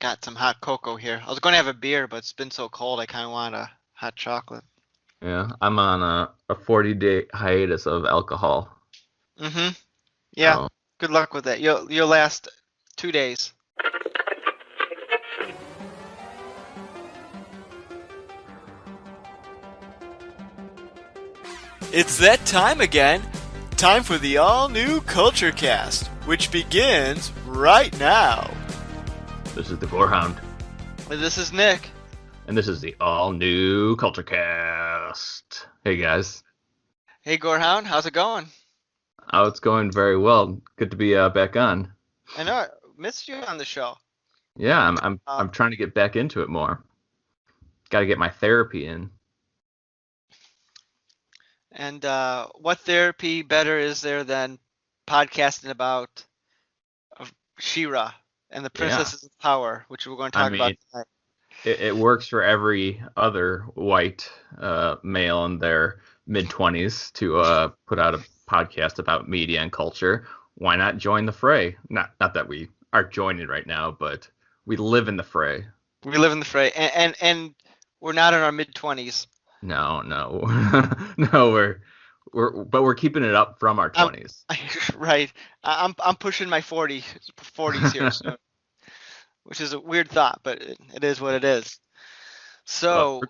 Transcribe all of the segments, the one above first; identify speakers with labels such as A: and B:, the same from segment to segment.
A: got some hot cocoa here. I was going to have a beer, but it's been so cold, I kind of want a hot chocolate.
B: Yeah, I'm on a 40-day hiatus of alcohol.
A: Mm-hmm. Yeah.
B: So
A: Good luck with that. You'll last 2 days. It's that time again. Time for the all-new Culture Cast, which begins right now.
B: this is the Gorehound,
A: This is Nick.
B: and this is the all-new Culture Cast. Hey guys,
A: Hey, Gorehound, how's it going?
B: oh, it's going very well. Good to be back on.
A: I know I missed you on the show.
B: Yeah, I'm
A: Uh,
B: I'm trying to get back into it more. Got to get my therapy in.
A: and what therapy better is there than podcasting about She-Ra and the
B: Yeah,
A: Princesses of Power, which we're going to
B: I
A: talk about
B: mean,
A: tonight.
B: it works for every other white male in their mid-20s to put out a podcast about media and culture. Why not join the fray? Not that we are joining right now, but we live in the fray.
A: We live in the fray, and we're not in our mid-20s.
B: No, no, no. We're keeping it up from our
A: I'm
B: 20s.
A: right. I'm pushing my 40s here soon, which is a weird thought, but it is what it is.
B: But
A: So,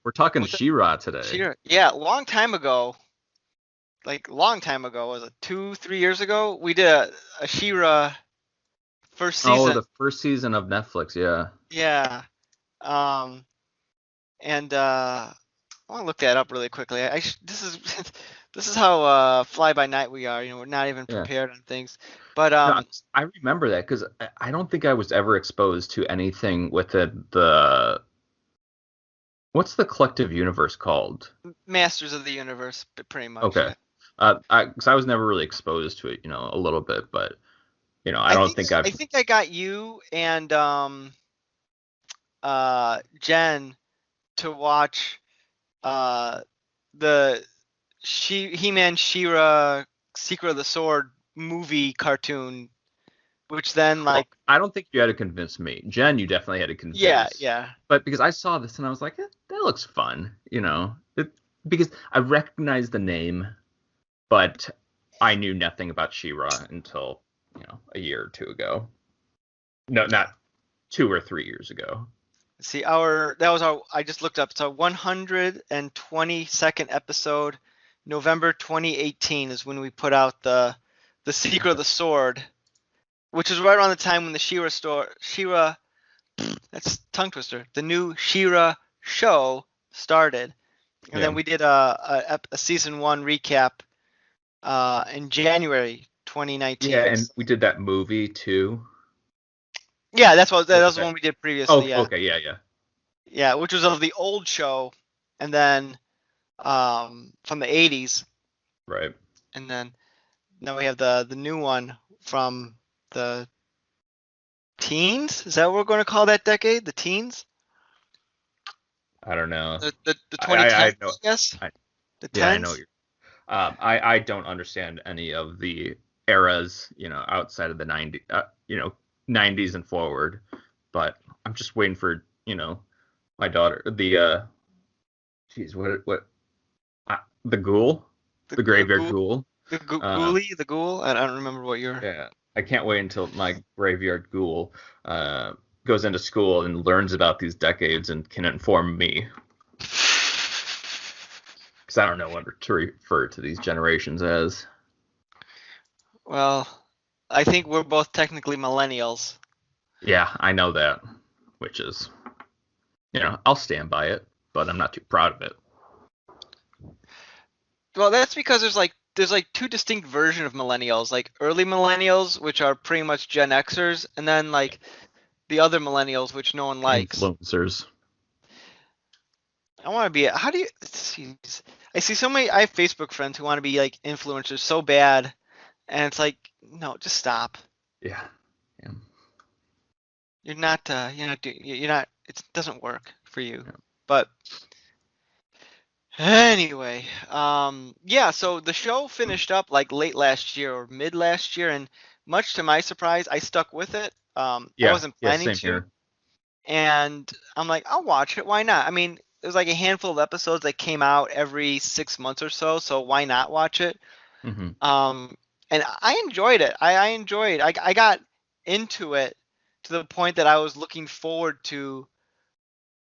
B: we're talking
A: with the
B: She-Ra today.
A: She-Ra, yeah, long time ago, like long time ago, was it 2, 3 years ago? We did a She-Ra first
B: Oh,
A: season.
B: the first season of Netflix. Yeah.
A: Yeah. Um, and I want to look that up really quickly. This is this is how fly by night we are. We're not even
B: Yeah.
A: prepared on things. But
B: No, I remember that because I don't think I was ever exposed to anything with the what's the collective universe called?
A: Masters of the Universe, pretty much.
B: Okay.
A: Yeah.
B: Because I was never really exposed to it, a little bit, but I
A: I
B: don't
A: think
B: think
A: I
B: I've.
A: think I got you and Jen to watch uh the He-Man She-Ra Secret of the Sword movie cartoon, which then
B: Well,
A: like
B: I don't think you had to convince me. Jen, you definitely had to
A: yeah,
B: convince.
A: yeah.
B: But because I saw this and I was like, that looks fun, because I recognized the name, but I knew nothing about She-Ra until a year or two ago. No, not 2 or 3 years ago.
A: See, that was our. I just looked up. It's our 122nd episode. November 2018 is when we put out the Secret of the Sword, which is right around the time when the She-Ra, that's tongue twister. The new She-Ra show started, and then
B: Yeah.
A: we did a season one recap in January
B: Yeah,
A: 2019.
B: and we did that movie too.
A: Yeah, that
B: What
A: was
B: was
A: the
B: that?
A: one we did previously.
B: Oh,
A: Yeah,
B: okay, yeah, yeah.
A: yeah, which was of the old show, and then from the 80s,
B: Right.
A: and then now we have the new one from the teens. Is that what we're going to call that decade? The teens?
B: I don't know.
A: The
B: I
A: 2010s,
B: know.
A: I guess.
B: I,
A: The
B: yeah, I know.
A: tens.
B: I don't understand any of the eras, outside of the 90s and forward. But I'm just waiting for, my daughter, geez, the ghoul,
A: The
B: the
A: the
B: graveyard
A: ghoul,
B: ghoul. Uh,
A: the ghoul. I don't remember what you're.
B: yeah, I can't wait until my graveyard ghoul goes into school and learns about these decades and can inform me, because I don't know what to refer to these generations as.
A: Well, I think we're both technically millennials.
B: Yeah, I know that, which is, I'll stand by it, but I'm not too proud of it.
A: Well, that's because there's like two distinct versions of millennials, like early millennials, which are pretty much Gen Xers, and then like the other millennials, which no one likes.
B: Influencers.
A: I want to be. How do you? I see so many. I have Facebook friends who want to be like influencers so bad, and it's like, no, just stop.
B: Yeah. Yeah.
A: You're not. You're not. You're not. It doesn't work for you.
B: Yeah.
A: But anyway, yeah. So the show finished up like late last year or mid last year, and much to my surprise, I stuck with it. I
B: Yeah.
A: wasn't
B: Yeah.
A: planning
B: Same
A: to.
B: here.
A: and I'm like, I'll watch it. Why not? I mean, there's like a handful of episodes that came out every 6 months or so, so why not watch it?
B: Hmm.
A: Um, and I enjoyed it. I enjoyed. I got into it to the point that I was looking forward to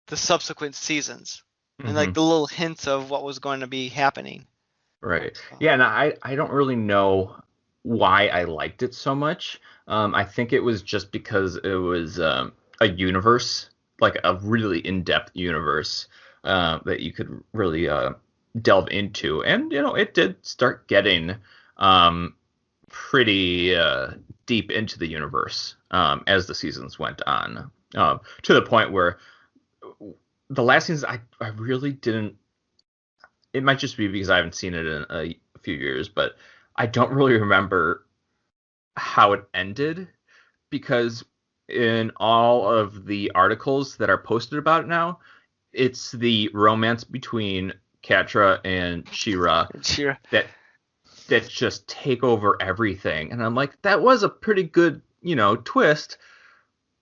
A: the subsequent seasons and like
B: Hmm.
A: the little hints of what was going to be happening.
B: Right.
A: So,
B: Yeah, and I don't really know why I liked it so much. I think it was just because it was a universe, like a really in-depth universe that you could really delve into, and it did start getting um, pretty deep into the universe as the seasons went on, to the point where the last season I really didn't. It might just be because I haven't seen it in a few years, but I don't really remember how it ended because in all of the articles that are posted about it now, it's the romance between Katra and Shira
A: sure.
B: that just take over everything. And I'm like, that was a pretty good, twist.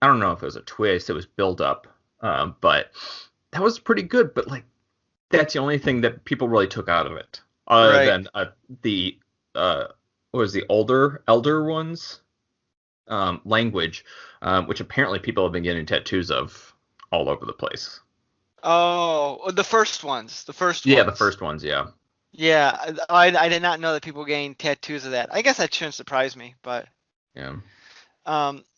B: I don't know if it was a twist, it was build up. But that was pretty good, but like that's the only thing that people really took out of it, other
A: Right.
B: than the uh, what was the elder ones language, which apparently people have been getting tattoos of all over the place.
A: Oh, the first ones. The first
B: Yeah, the
A: ones.
B: first ones, yeah,
A: Yeah, I did not know that people gain tattoos of that. I guess that shouldn't surprise me, but
B: yeah,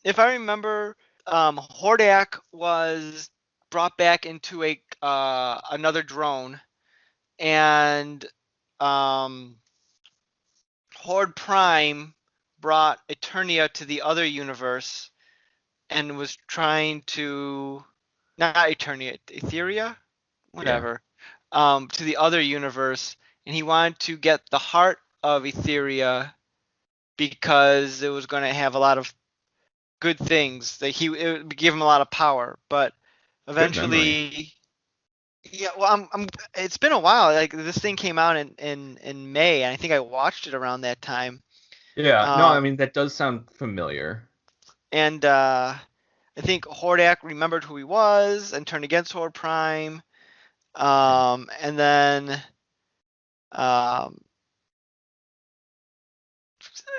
A: if I remember, Hordak was brought back into a another drone, and um, Horde Prime brought Eternia to the other universe and was trying to not Eternia, Etheria,
B: yeah,
A: whatever, to the other universe, and he wanted to get the heart of Etheria because it was going to have a lot of good things. That it would give him a lot of power, but
B: good memory.
A: eventually, yeah. Well, it's been a while. Like this thing came out in May, and I think I watched it around that time.
B: Yeah, no, I
A: Um,
B: mean that does sound familiar.
A: and I think Hordak remembered who he was and turned against Horde Prime.
B: Yeah,
A: And then um,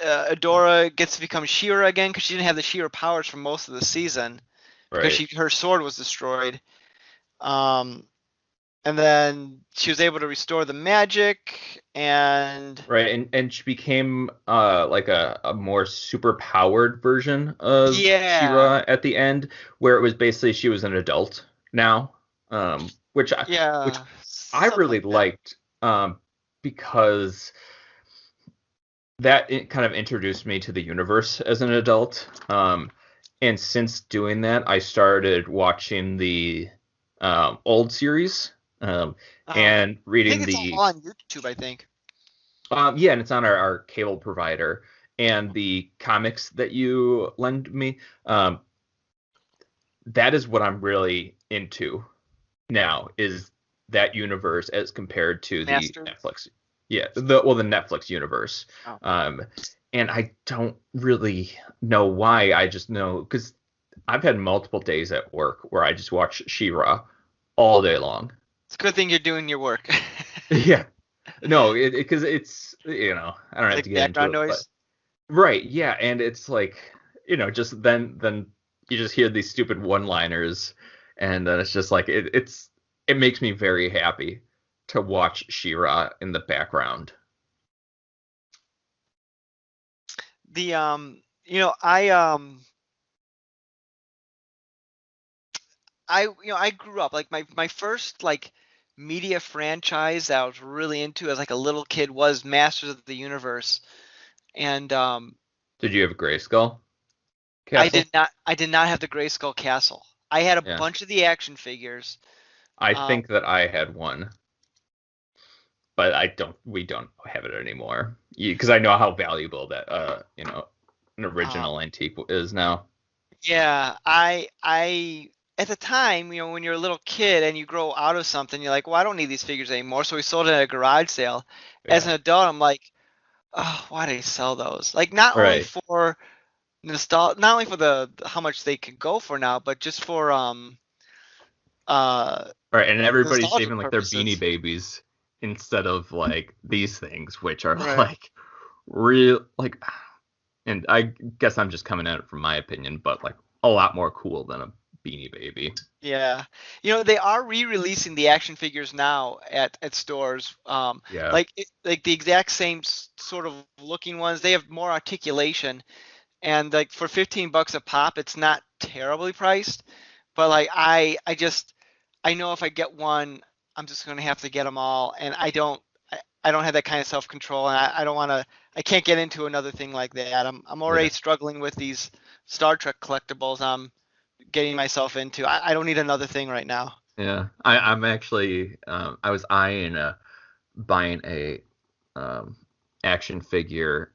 A: Adora gets to become She-Ra again because she didn't have the She-Ra powers for most of the season because
B: right.
A: her sword was destroyed. Um, and then she was able to restore the magic, and
B: Right, and she became like a more super powered version of
A: yeah,
B: She-Ra at the end, where it was basically she was an adult now, which
A: yeah,
B: I
A: something
B: really
A: like that.
B: liked, because that it kind of introduced me to the universe as an adult. And since doing that, I started watching the old series,
A: Um,
B: and
A: I think
B: reading
A: it's all
B: the
A: on YouTube. I think.
B: yeah, and it's on our cable provider. And the comics that you lend me, that is what I'm really into now, is that universe as compared to the
A: Master.
B: Netflix. Yeah, the Netflix universe.
A: Oh.
B: Um, and I don't really know why. I just know because I've had multiple days at work where I just watch She-Ra all day long.
A: It's a good thing you're doing your work.
B: Yeah, no, because it's I don't have to
A: Like
B: get into
A: background
B: it, but
A: noise.
B: right, yeah, and it's like, just then you just hear these stupid one-liners, and then it's just like it makes me very happy to watch She-Ra in the background.
A: The I grew up like my first like media franchise that I was really into as like a little kid was Masters of the Universe, and
B: Did you have a Grayskull Castle?
A: I did not have the Grayskull Castle. I had a
B: Yeah,
A: bunch of the action figures.
B: I
A: Um,
B: think that I had one, but we don't have it anymore because I know how valuable that an
A: um,
B: original antique is now.
A: yeah, I at the time, when you're a little kid and you grow out of something, you're like, well, I don't need these figures anymore. So we sold it at a garage sale. As
B: Yeah,
A: an adult, I'm like, oh, why did I sell those? Like not only
B: right.
A: for nostal not only for the how much they could go for now, but just for uh
B: Right, and everybody's
A: nostalgic
B: saving like their Beanie
A: purposes.
B: Babies instead of like these things, which are
A: Right.
B: like real like. And I guess I'm just coming at it from my opinion, but like a lot more cool than a Beanie Baby.
A: Yeah. They are re-releasing the action figures now at stores.
B: Yeah.
A: Like the exact same sort of looking ones. They have more articulation, and like for 15 bucks a pop, it's not terribly priced. But like I know if I get one, I'm just gonna have to get them all, and I don't have that kind of self-control, and I don't want to. I can't get into another thing like that. I'm already
B: Yeah.
A: struggling with these Star Trek collectibles. I'm getting myself into. I don't need another thing right now.
B: Yeah. I'm actually I was eyeing buying a um action figure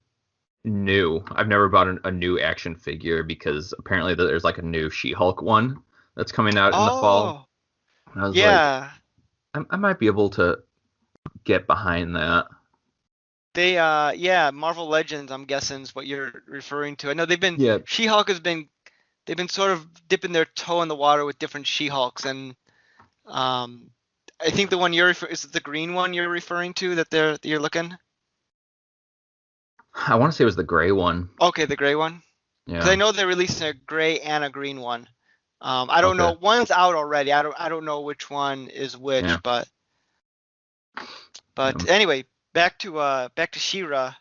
B: new. I've never bought a new action figure because apparently there's like a new She-Hulk one that's coming out in the fall.
A: Oh,
B: And I was like,
A: yeah.
B: I might be able to get behind that.
A: Yeah, Marvel Legends, I'm guessing is what you're referring to. I know
B: Yeah.
A: She-Hulk they've been sort of dipping their toe in the water with different She-Hulks, and um, I think the one is it the green one you're referring to that you're looking?
B: I want to say it was the gray one.
A: Okay, the gray one. Because I
B: Yeah.
A: know they're releasing a gray and a green one. I don't know.
B: Okay.
A: One's out already. I don't know which one is
B: Yeah.
A: which, but
B: Yeah.
A: anyway, back to She-Ra.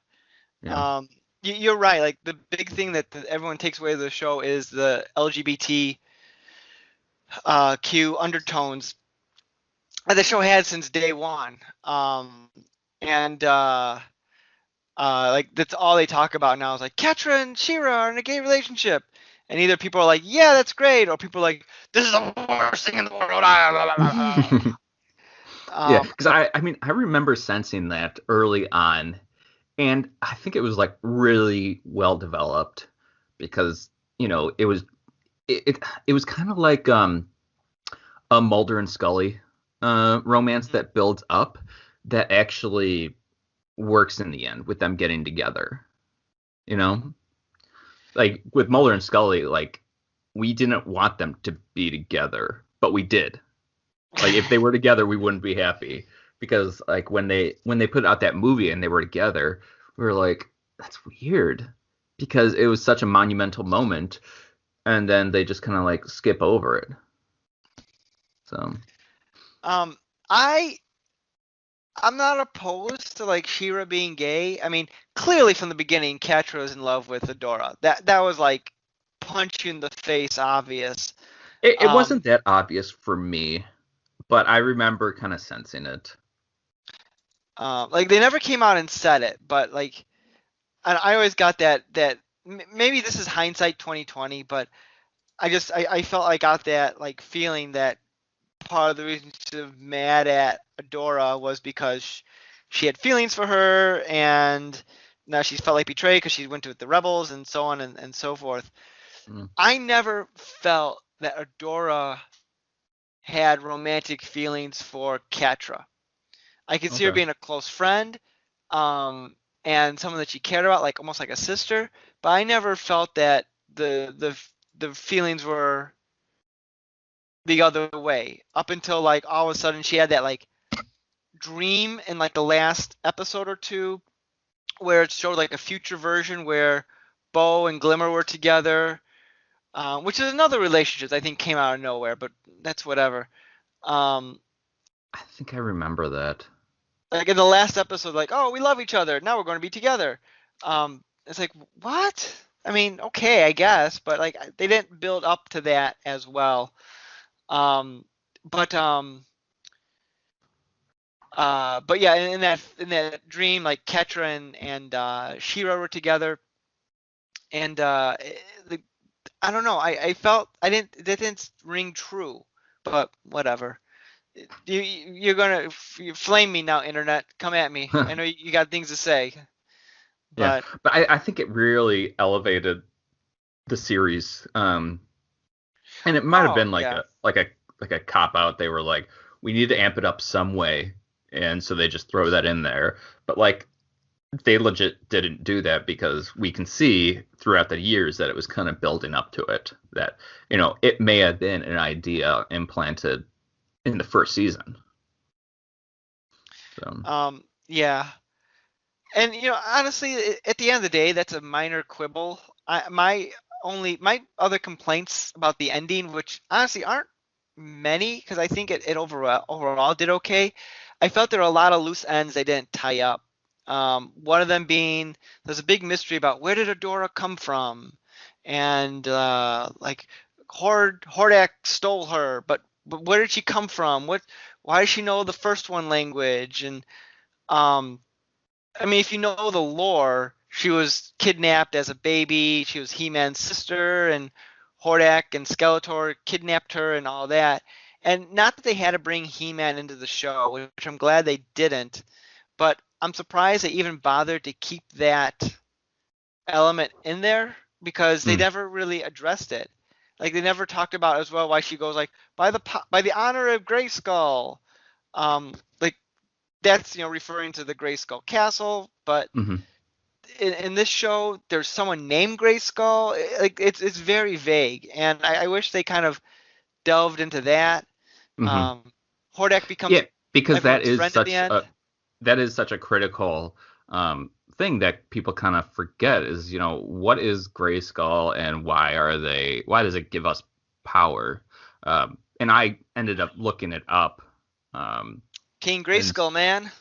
B: Yeah.
A: Um, you're right. Like the big thing that everyone takes away of the show is the LGBT Q undertones that the show had since day one. And like that's all they talk about now is like Ketra and Shira are in a gay relationship. And either people are like, yeah, that's great, or people are like, this is the worst thing in the world.
B: Yeah,
A: Um,
B: because I mean I remember sensing that early on, and I think it was like really well developed because it was kind of like a Mulder and Scully romance
A: mhm.
B: that builds up that actually works in the end with them getting together. You know, like with Mulder and Scully, like we didn't want them to be together, but we did. Like if they were together, we wouldn't be happy because like when they put out that movie and they were together, we were like, that's weird because it was such a monumental moment, and then they just kind of like skip over it. So
A: um, I I'm not opposed to like Shira being gay. I mean, clearly from the beginning, Catra was in love with Adora. That was like punch you in the face, obvious.
B: it
A: Um,
B: wasn't that obvious for me, but I remember kind of sensing it.
A: like they never came out and said it, but like I always got that maybe this is hindsight 2020, but I felt I got that like feeling that part of the reason she was mad at Adora was because she had feelings for her, and now she felt like betrayed because she went to the rebels and so on and so forth.
B: Mm,
A: I never felt that Adora had romantic feelings for Catra. I could see her
B: okay.
A: being a close friend, um, and someone that she cared about, like almost like a sister. But I never felt that the feelings were the other way up until like all of a sudden she had that like dream in like the last episode or two where it showed like a future version where Bo and Glimmer were together, which is another relationship I think came out of nowhere, but that's whatever. Um,
B: I think I remember that.
A: like in the last episode, like, oh, we love each other. Now we're going to be together. It's like, what? I mean, okay, I guess, but like they didn't build up to that as well. Um, but but yeah, in that dream, like Ketra and Shira were together, and the, I don't know. I felt I didn't that didn't ring true, but whatever. You're gonna you flame me now, internet. Come at me. I know you got things to say,
B: Yeah,
A: but
B: but I think it really elevated the series. And it might have
A: oh
B: been like
A: yeah,
B: a cop out. They were like, we need to amp it up some way, and so they just throw that in there. But like they legit didn't do that because we can see throughout the years that it was kind of building up to it. That, it may have been an idea implanted in the first season. So,
A: Yeah. And honestly, at the end of the day, that's a minor quibble. My other complaints about the ending, which honestly aren't many, because I think it overall did okay. I felt there were a lot of loose ends they didn't tie up. One of them being there's a big mystery about where did Adora come from, and like Hordak stole her, but where did she come from? Why does she know the first one language? And um, I mean, if you know the lore, she was kidnapped as a baby. She was He-Man's sister, and Hordak and Skeletor kidnapped her and all that. And not that they had to bring He-Man into the show, which I'm glad they didn't, but I'm surprised they even bothered to keep that element in there because they
B: mm,
A: never really addressed it. Like they never talked about as well why she goes like by the honor of Grayskull. Like that's referring to the Grayskull Castle, but
B: hmm
A: in this show there's someone named Grayskull. Like it's very vague, and I wish they kind of delved into that.
B: hmm
A: Um, Hordak becomes
B: yeah, because
A: everyone's friend at the end.
B: that is such a critical thing that people kind of forget is, what is Grayskull and why does it give us power? And I ended up looking it up. Um,
A: King
B: and
A: Grayskull, man.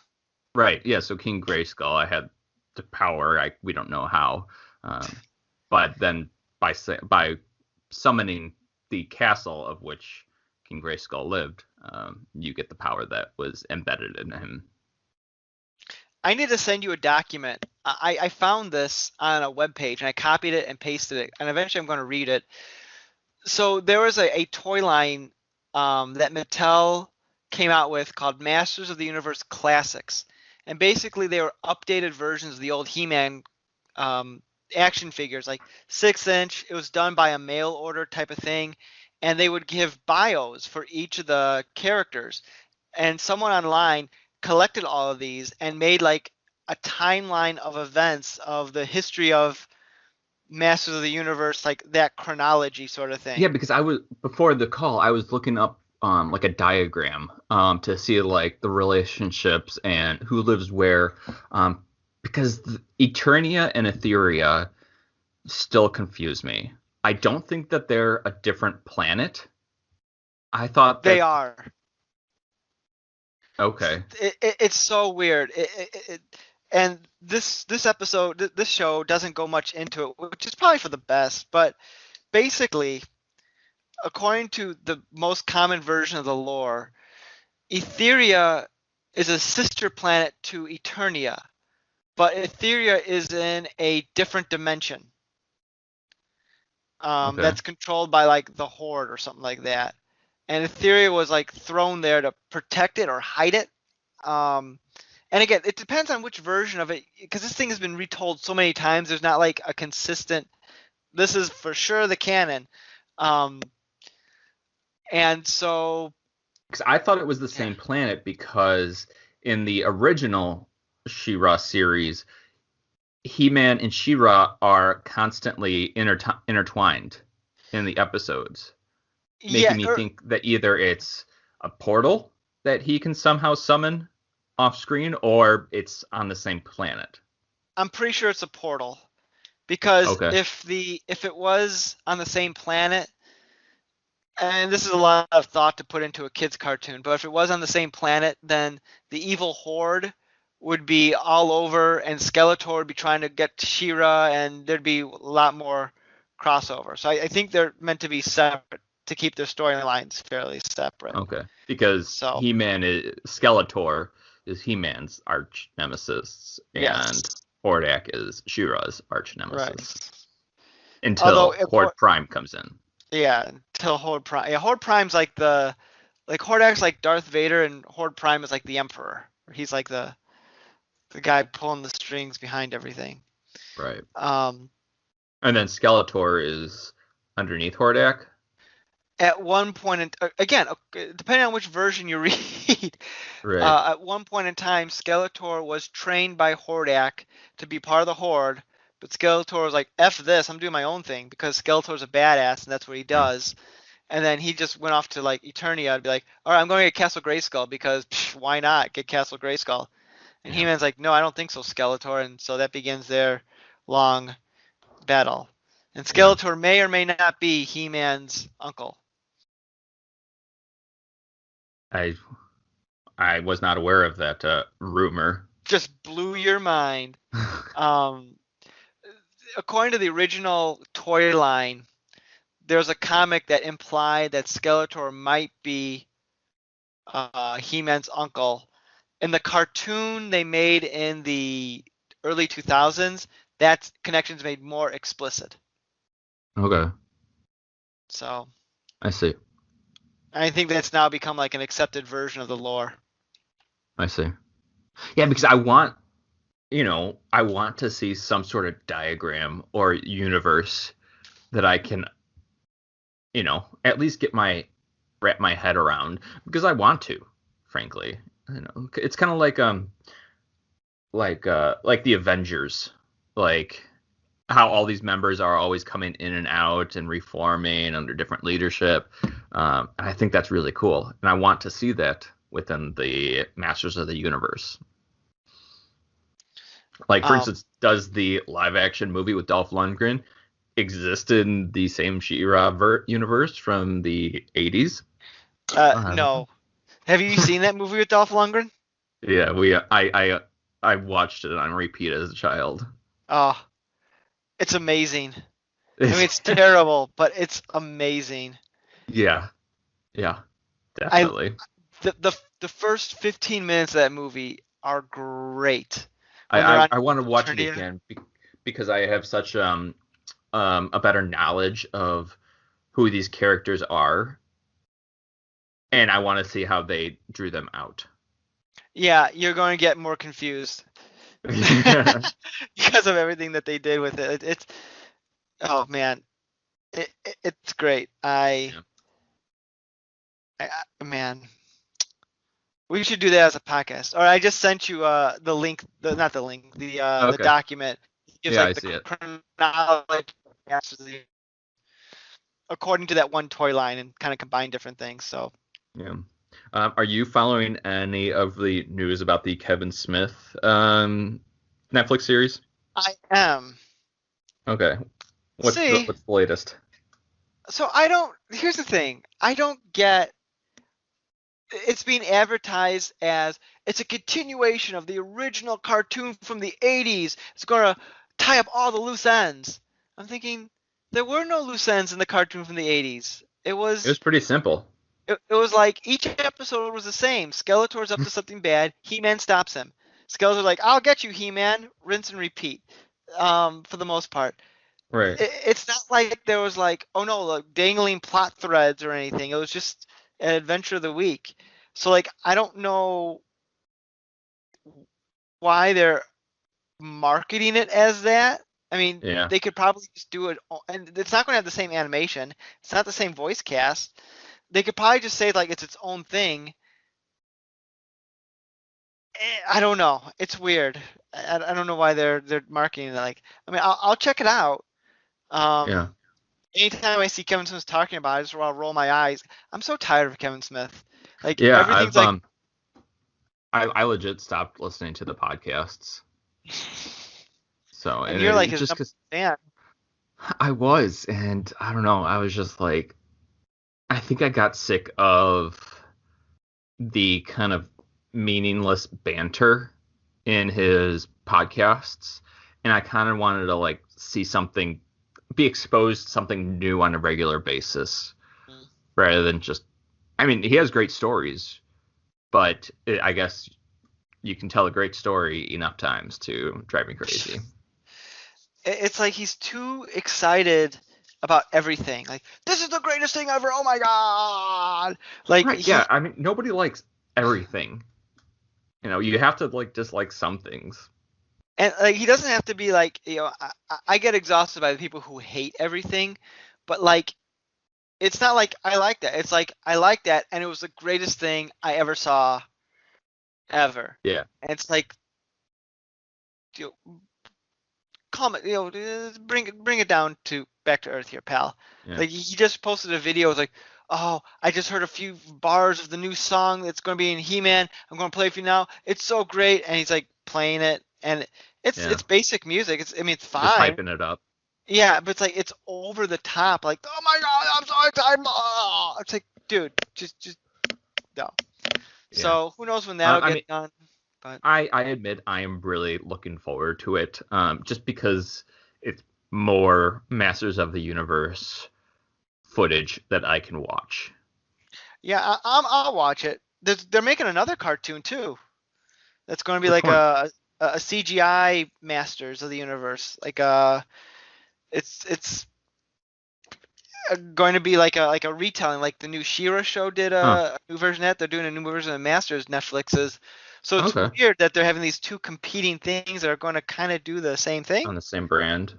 B: right, yeah, so King Grayskull, I had the power. We don't know how, but then by summoning the castle of which King Grayskull lived, you get the power that was embedded in him.
A: I need to send you a document. I found this on a web page and I copied it and pasted it, and eventually I'm going to read it. So there was a toy line that Mattel came out with called Masters of the Universe Classics, and basically they were updated versions of the old He-Man um, action figures, like 6 inch. It was done by a mail order type of thing, and they would give bios for each of the characters. And someone online collected all of these and made like a timeline of events of the history of Masters of the Universe, like that chronology sort of
B: Yeah,
A: thing.
B: because I was before the call, I was looking up like a diagram to see like the relationships and who lives where, because Eternia and Etheria still confuse me. I don't think that they're a different planet. I thought
A: They
B: that
A: are.
B: okay,
A: It's so weird. And this episode, this show doesn't go much into it, which is probably for the best. But basically, according to the most common version of the lore, Etheria is a sister planet to Eternia, but Etheria is in a different dimension
B: okay.
A: that's controlled by like the Horde or something like that. And Etheria was like thrown there to protect it or hide it. Um, and again, it depends on which version of it, because this thing has been retold so many times. There's not like a consistent. This is for sure the canon. Um, and so,
B: Because I thought it was the
A: yeah,
B: same planet because in the original She-Ra series, He-Man and She-Ra are constantly intertwined in the episodes,
A: yeah,
B: making me think that either it's a portal that he can somehow summon off screen or it's on the same planet.
A: I'm pretty sure it's a portal because
B: Okay.
A: if it was on the same planet, and this is a lot of thought to put into a kids cartoon, but if it was on the same planet, then the evil horde would be all over, and Skeletor would be trying to get to She-Ra, and there'd be a lot more crossover. So I think they're meant to be separate to keep their storylines fairly separate.
B: Okay. Because
A: So
B: He-Man is Skeletor is He-Man's arch nemesis and
A: yes,
B: Hordak is She-Ra's arch
A: right.
B: nemesis
A: Although
B: until Horde Prime comes in.
A: yeah, until Horde Prime. Yeah, Horde Prime's like Hordak's like Darth Vader, and Horde Prime is like the Emperor. He's like the guy pulling the strings behind everything.
B: Right.
A: Um,
B: And then Skeletor is underneath Hordak.
A: at one point, again, depending on which version you read,
B: Right.
A: At one point in time, Skeletor was trained by Hordak to be part of the Horde, but Skeletor was like, "F this, I'm doing my own thing," because Skeletor's a badass and that's what he
B: Yeah.
A: does. And then he just went off to like Eternia to be like, "All right, I'm going to get Castle Grayskull because why not get Castle Grayskull?" And
B: Yeah.
A: He-Man's like, "No, I don't think so, Skeletor." And so that begins their long battle. And
B: Yeah.
A: Skeletor may or may not be He-Man's uncle.
B: I I was not aware of that rumor.
A: Just blew your mind. Um, According to the original toy line, there's a comic that implied that Skeletor might be He-Man's uncle. In the cartoon they made in the early 2000s, that connection's made more explicit.
B: Okay.
A: So
B: I see.
A: I think that's now become like an accepted version of the lore.
B: I see. Yeah, because I want to see some sort of diagram or universe that I can, at least wrap my head around because I want to, frankly. It's kind of like the Avengers, like how all these members are always coming in and out and reforming under different leadership. And I think that's really cool, and I want to see that within the Masters of the Universe. Like, for
A: Um,
B: instance, does the live action movie with Dolph Lundgren exist in the same She-Ra universe from the 80s? I don't know.
A: no. Have you seen that movie with Dolph Lundgren?
B: Yeah, I watched it on repeat as a child.
A: Oh, it's amazing. I mean, it's terrible, but it's amazing.
B: Yeah, yeah,
A: I
B: definitely.
A: the first 15 minutes of that movie are great
B: I
A: when they're
B: I,
A: on
B: I want to watch it
A: Eternia.
B: again because I have such a better knowledge of who these characters are, and I want to see how they drew them out.
A: Yeah, you're going to get more confused because of everything that they did with it. It's oh man, it's great.
B: Yeah.
A: Man, we should do that as a podcast. Or I just sent you the link, not the link, the
B: Okay.
A: document. It gives
B: Yeah, I
A: like the
B: see it.
A: chronology according to that one toy line and kind of combine different things. So
B: Yeah. Are you following any of the news about the Kevin Smith Netflix series?
A: I am.
B: Okay. What's the
A: See,
B: what's the latest?
A: so I don't. Here's the thing. I don't get. It's being advertised as it's a continuation of the original cartoon from the 80s. It's going to tie up all the loose ends. I'm thinking there were no loose ends in the cartoon from the 80s. It
B: It was
A: was
B: pretty simple.
A: it was like each episode was the same. Skeletor's up to something bad. He-Man stops him. Skeletor's like, "I'll get you, He-Man." Rinse and repeat. For the most part,
B: Right.
A: it's not like there was like, oh no, like dangling plot threads or anything. It was just an adventure of the week. So like, I don't know why they're marketing it as that. I mean,
B: Yeah.
A: they could probably just do it, and it's not going to have the same animation. It's not the same voice cast. They could probably just say like it's its own thing. I don't know. It's weird. I don't know why they're marketing it like. I mean, I'll check it out.
B: Yeah.
A: Um, Anytime I see Kevin Smith talking about it, I just want to roll my eyes. I'm so tired of Kevin Smith. Like
B: Yeah,
A: everything's like,
B: I legit stopped listening to the podcasts. So,
A: and
B: and
A: you're like
B: it
A: his
B: just
A: number
B: because
A: one fan.
B: I was, and I don't know, I was just like, I think I got sick of the kind of meaningless banter in his podcasts, and I kind of wanted to like see something, be exposed to something new on a regular basis
A: Mm.
B: rather than just. I mean, he has great stories, but I guess you can tell a great story enough times to drive me crazy.
A: It's like he's too excited about everything. Like this is the greatest thing ever. Oh my god! Like
B: Right? Yeah. I mean, nobody likes everything. You have to like dislike some things.
A: and like he doesn't have to be like I get exhausted by the people who hate everything, but like it's not like I like that. It's like I like that, and it was the greatest thing I ever saw ever.
B: Yeah.
A: And it's like, you know, calm it, bring it down to back to earth here, pal.
B: Yeah.
A: Like he just posted a video. It's like, oh, I just heard a few bars of the new song that's going to be in He-Man. I'm going to play it for you now. It's so great, and he's like playing it, and
B: Yeah.
A: it's basic music. I mean, it's
B: Just
A: fine.
B: hyping it up.
A: Yeah, but it's like it's over the top. Like, oh my god, I'm so excited. Ah! It's like, dude, just no.
B: Yeah.
A: So who knows when that'll
B: I
A: get
B: mean,
A: done? But
B: I admit I am really looking forward to it. Just because it's more Masters of the Universe footage that I can watch.
A: yeah, I'll watch it. They're making another cartoon too. That's going to be
B: Which
A: like
B: one?
A: a CGI Masters of the Universe. Like it's going to be like a retelling. Like the new She-Ra show did
B: Huh.
A: a new version of that. They're doing a new version of Masters. Netflix's. So it's
B: Okay.
A: weird that they're having these two competing things that are going to kind of do the same thing.
B: On the same brand.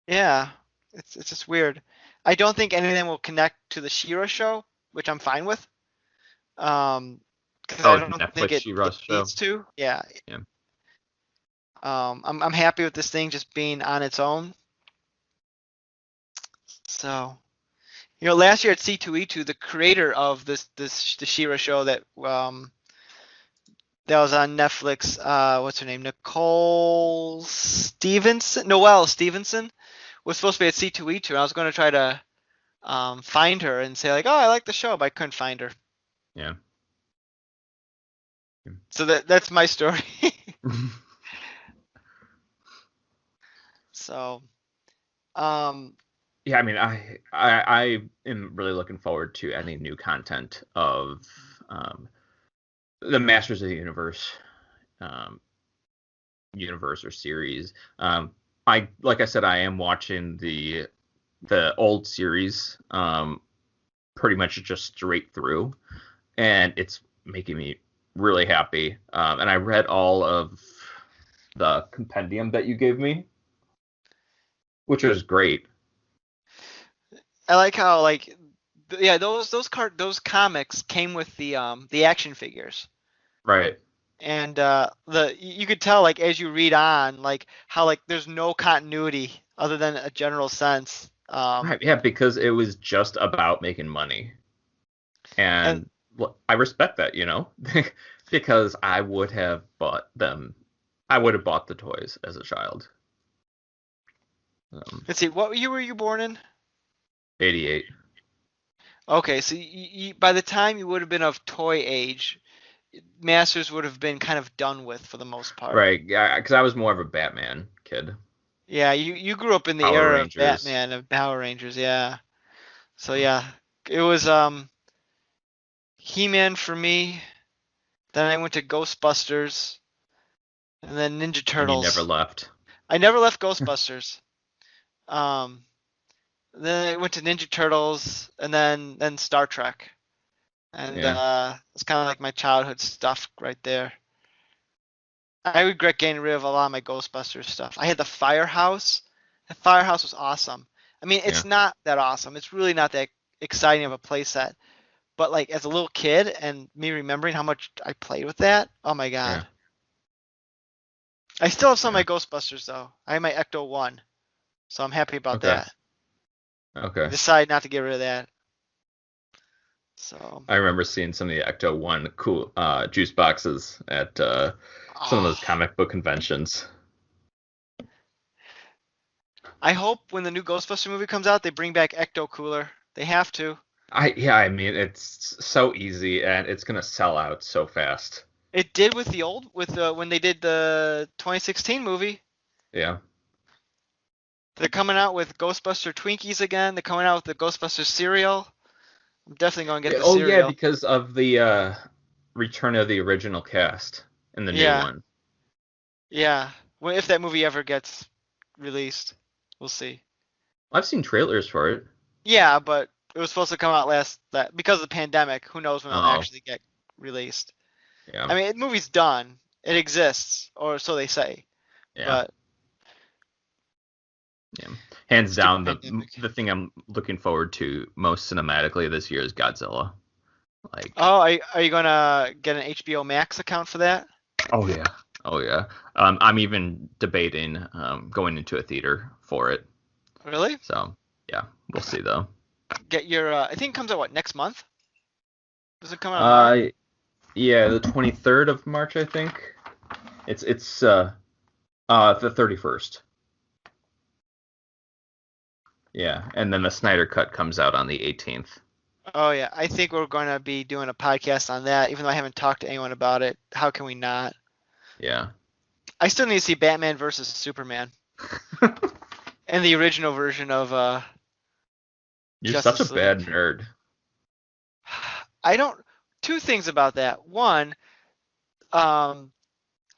A: Yeah, it's just weird. I don't think any of them will connect to the She-Ra show, which I'm fine with. Because I
B: Oh,
A: don't think
B: Netflix
A: it
B: She-Ra show.
A: needs to. Yeah.
B: Yeah.
A: I'm happy with this thing just being on its own. So, last year at C2E2, the creator of this the She-Ra show that was on Netflix, what's her name? Noelle Stevenson was supposed to be at C2E2, and I was going to try to find her and say like, oh, I like the show, but I couldn't find her.
B: Yeah.
A: So that's my story. So, um,
B: Yeah, I mean, I am really looking forward to any new content of um, the Masters of the um, universe or series. I like I said, I am watching the old series pretty much just straight through, and it's making me really happy. And I read all of the compendium that you gave me, which was great.
A: I like how like yeah, those comics came with the action figures.
B: Right.
A: And the you could tell like as you read on like how like there's no continuity other than a general sense.
B: Right. Yeah, because it was just about making money.
A: And
B: And I respect that, you know, because I would have bought them. I would have bought the toys as a child.
A: let's see, what year were you born in?
B: 88.
A: Okay, so by the time you would have been of toy age, Masters would have been kind of done with for the most part.
B: Right. Yeah, because I was more of a Batman kid.
A: Yeah, you grew up in the
B: Power
A: era of
B: Rangers.
A: Batman, of Power Rangers, yeah. So yeah, it was He-Man for me. Then I went to Ghostbusters, and then Ninja
B: And you never
A: Turtles.
B: left.
A: I never left Ghostbusters. Um, then I went to Ninja Turtles, and then Star Trek, and
B: Yeah.
A: it's kind of like my childhood stuff right there. I regret getting rid of a lot of my Ghostbusters stuff. I had the Firehouse. The Firehouse was awesome. I mean,
B: Yeah.
A: it's not that awesome. It's really not that exciting of a playset. But like as a little kid and me remembering how much I played with that, oh my
B: Yeah.
A: god. I still have some of
B: Yeah.
A: my Ghostbusters though. I have my Ecto 1, so I'm happy about
B: Okay.
A: that. I
B: Okay.
A: decided not to get rid of that. So,
B: I remember seeing some of the Ecto One cool juice boxes at some of
A: oh,
B: those comic book conventions.
A: I hope when the new Ghostbuster movie comes out, they bring back Ecto Cooler. They have to.
B: I mean, it's so easy and it's gonna sell out so fast.
A: It did with when they did the 2016 movie.
B: Yeah.
A: They're coming out with Ghostbuster Twinkies again. They're coming out with the Ghostbuster cereal. I'm definitely going to get the
B: Oh yeah,
A: cereal.
B: because of the return of the original cast in the new
A: Yeah,
B: one.
A: yeah. Well, if that movie ever gets released, we'll see.
B: I've seen trailers for it.
A: Yeah, but it was supposed to come out because of the pandemic. Who knows when it'll
B: Oh,
A: actually get released?
B: yeah.
A: I mean, the movie's done. It exists, or so they say.
B: Yeah.
A: But
B: Yeah. Hands
A: stupid
B: down,
A: pandemic.
B: the thing I'm looking forward to most cinematically this year is Godzilla. Like,
A: Oh, are you gonna get an HBO Max account for that?
B: oh yeah, oh yeah. I'm even debating going into a theater for it.
A: Really?
B: So yeah, we'll see though.
A: Get your. I think it comes out what next month? Does it come out in March?
B: Uh, yeah, the 23rd of March, I think. It's the 31st. Yeah, and then the Snyder Cut comes out on the 18th.
A: Oh yeah, I think we're going to be doing a podcast on that, even though I haven't talked to anyone about it. How can we not?
B: Yeah.
A: I still need to see Batman versus Superman and the original version of
B: You're such a
A: Justice
B: bad
A: League.
B: nerd.
A: I don't. Two things about that. One, um,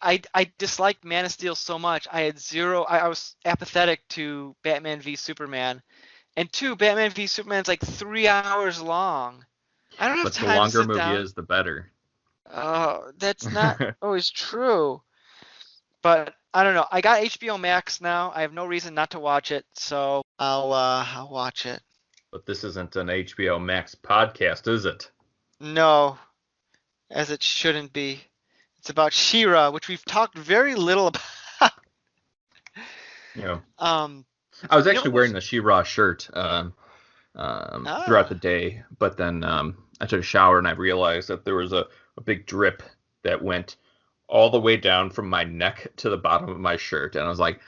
A: I disliked Man of Steel so much. I had zero. I was apathetic to Batman v Superman. And two, Batman v Superman's like 3 hours long. I don't have
B: But the
A: time to
B: longer
A: sit
B: movie
A: down.
B: is, the better.
A: Oh, that's not always true. But I don't know. I got HBO Max now. I have no reason not to watch it, so I'll watch it.
B: But this isn't an HBO Max podcast, is it?
A: No, as it shouldn't be. It's about She-Ra, which we've talked very little about.
B: You know,
A: Um,
B: I was
A: you know
B: actually
A: what
B: wearing
A: was
B: the She-Ra shirt throughout the
A: ah
B: day, but then I took a shower and I realized that there was a big drip that went all the way down from my neck to the bottom of my shirt, and I was like,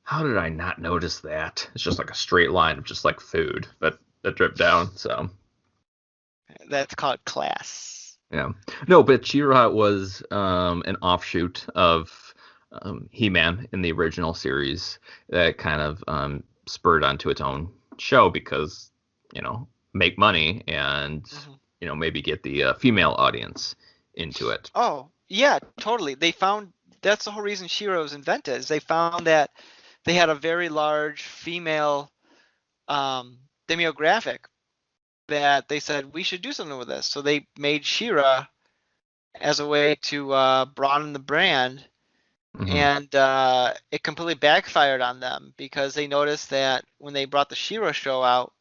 B: how did I not notice that? It's just like a straight line of just like food that dripped down. So
A: that's called class.
B: yeah, no, but She-Ra was an offshoot of He-Man in the original series that kind of spurred onto its own show because make money and
A: Hmm.
B: maybe get the female audience into it.
A: Oh, yeah, totally. They found that's the whole reason She-Ra was invented, is they found that they had a very large female um, demographic that they said we should do something with this. So they made She-Ra as a way to broaden the brand,
B: Hmm.
A: and it completely backfired on them because they noticed that when they brought the She-Ra show out,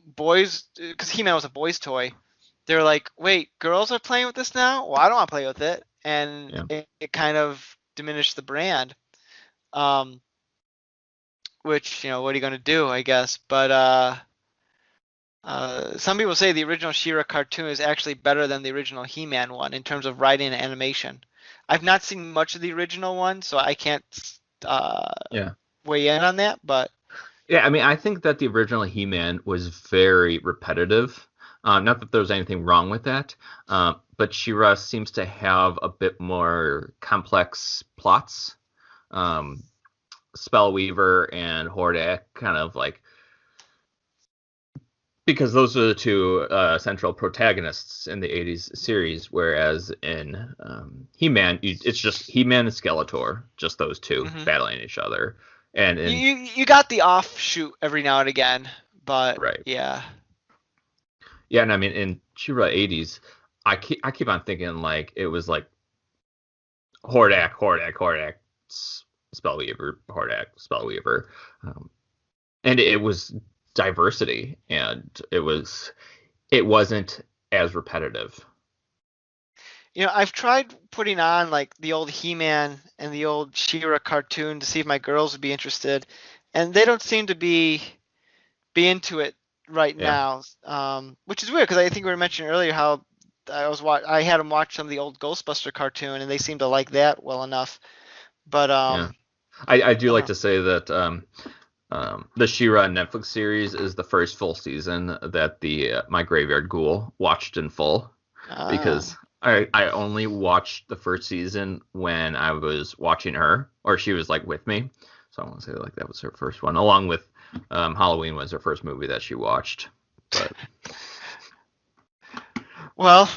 A: boys, because He-Man was a boys' toy, they're like, wait, girls are playing with this now? Well, I don't want to play with it, and
B: Yeah.
A: it kind of diminished the brand. Um, which what are you going to do, I guess? But some people say the original She-Ra cartoon is actually better than the original He-Man one in terms of writing and animation. I've not seen much of the original one, so I can't uh,
B: Yeah.
A: weigh in on that. But
B: Yeah, I mean, I think that the original He-Man was very repetitive. Not that there's anything wrong with that, but She-Ra seems to have a bit more complex plots. Um, Spellweaver and Hordak kind of like because those are the two central protagonists in the 80s series, whereas in He-Man, it's just He-Man and Skeletor, just those two
A: mhm.
B: battling each other. And
A: you,
B: in
A: you got the offshoot every now and again. But
B: right.
A: yeah,
B: Yeah, and I mean in She-Ra 80s, I keep on thinking like it was like Hordak, Spellweaver, Hordak, Spellweaver, um, and it was diversity, and it wasn't as repetitive.
A: I've tried putting on like the old He-Man and the old She-Ra cartoon to see if my girls would be interested, and they don't seem to be into it right
B: Yeah,
A: now, which is weird because I think we were mentioning earlier how I had them watch some of the old Ghostbuster cartoon and they seem to like that well enough. But
B: yeah. I do
A: I don't
B: like
A: know.
B: to say that the She-Ra Netflix series is the first full season that the My Graveyard Ghoul watched in full because
A: Ah,
B: I only watched the first season when I was watching her or she was like with me. So I want to say like that was her first one, along with Halloween was her first movie that she watched. But
A: well,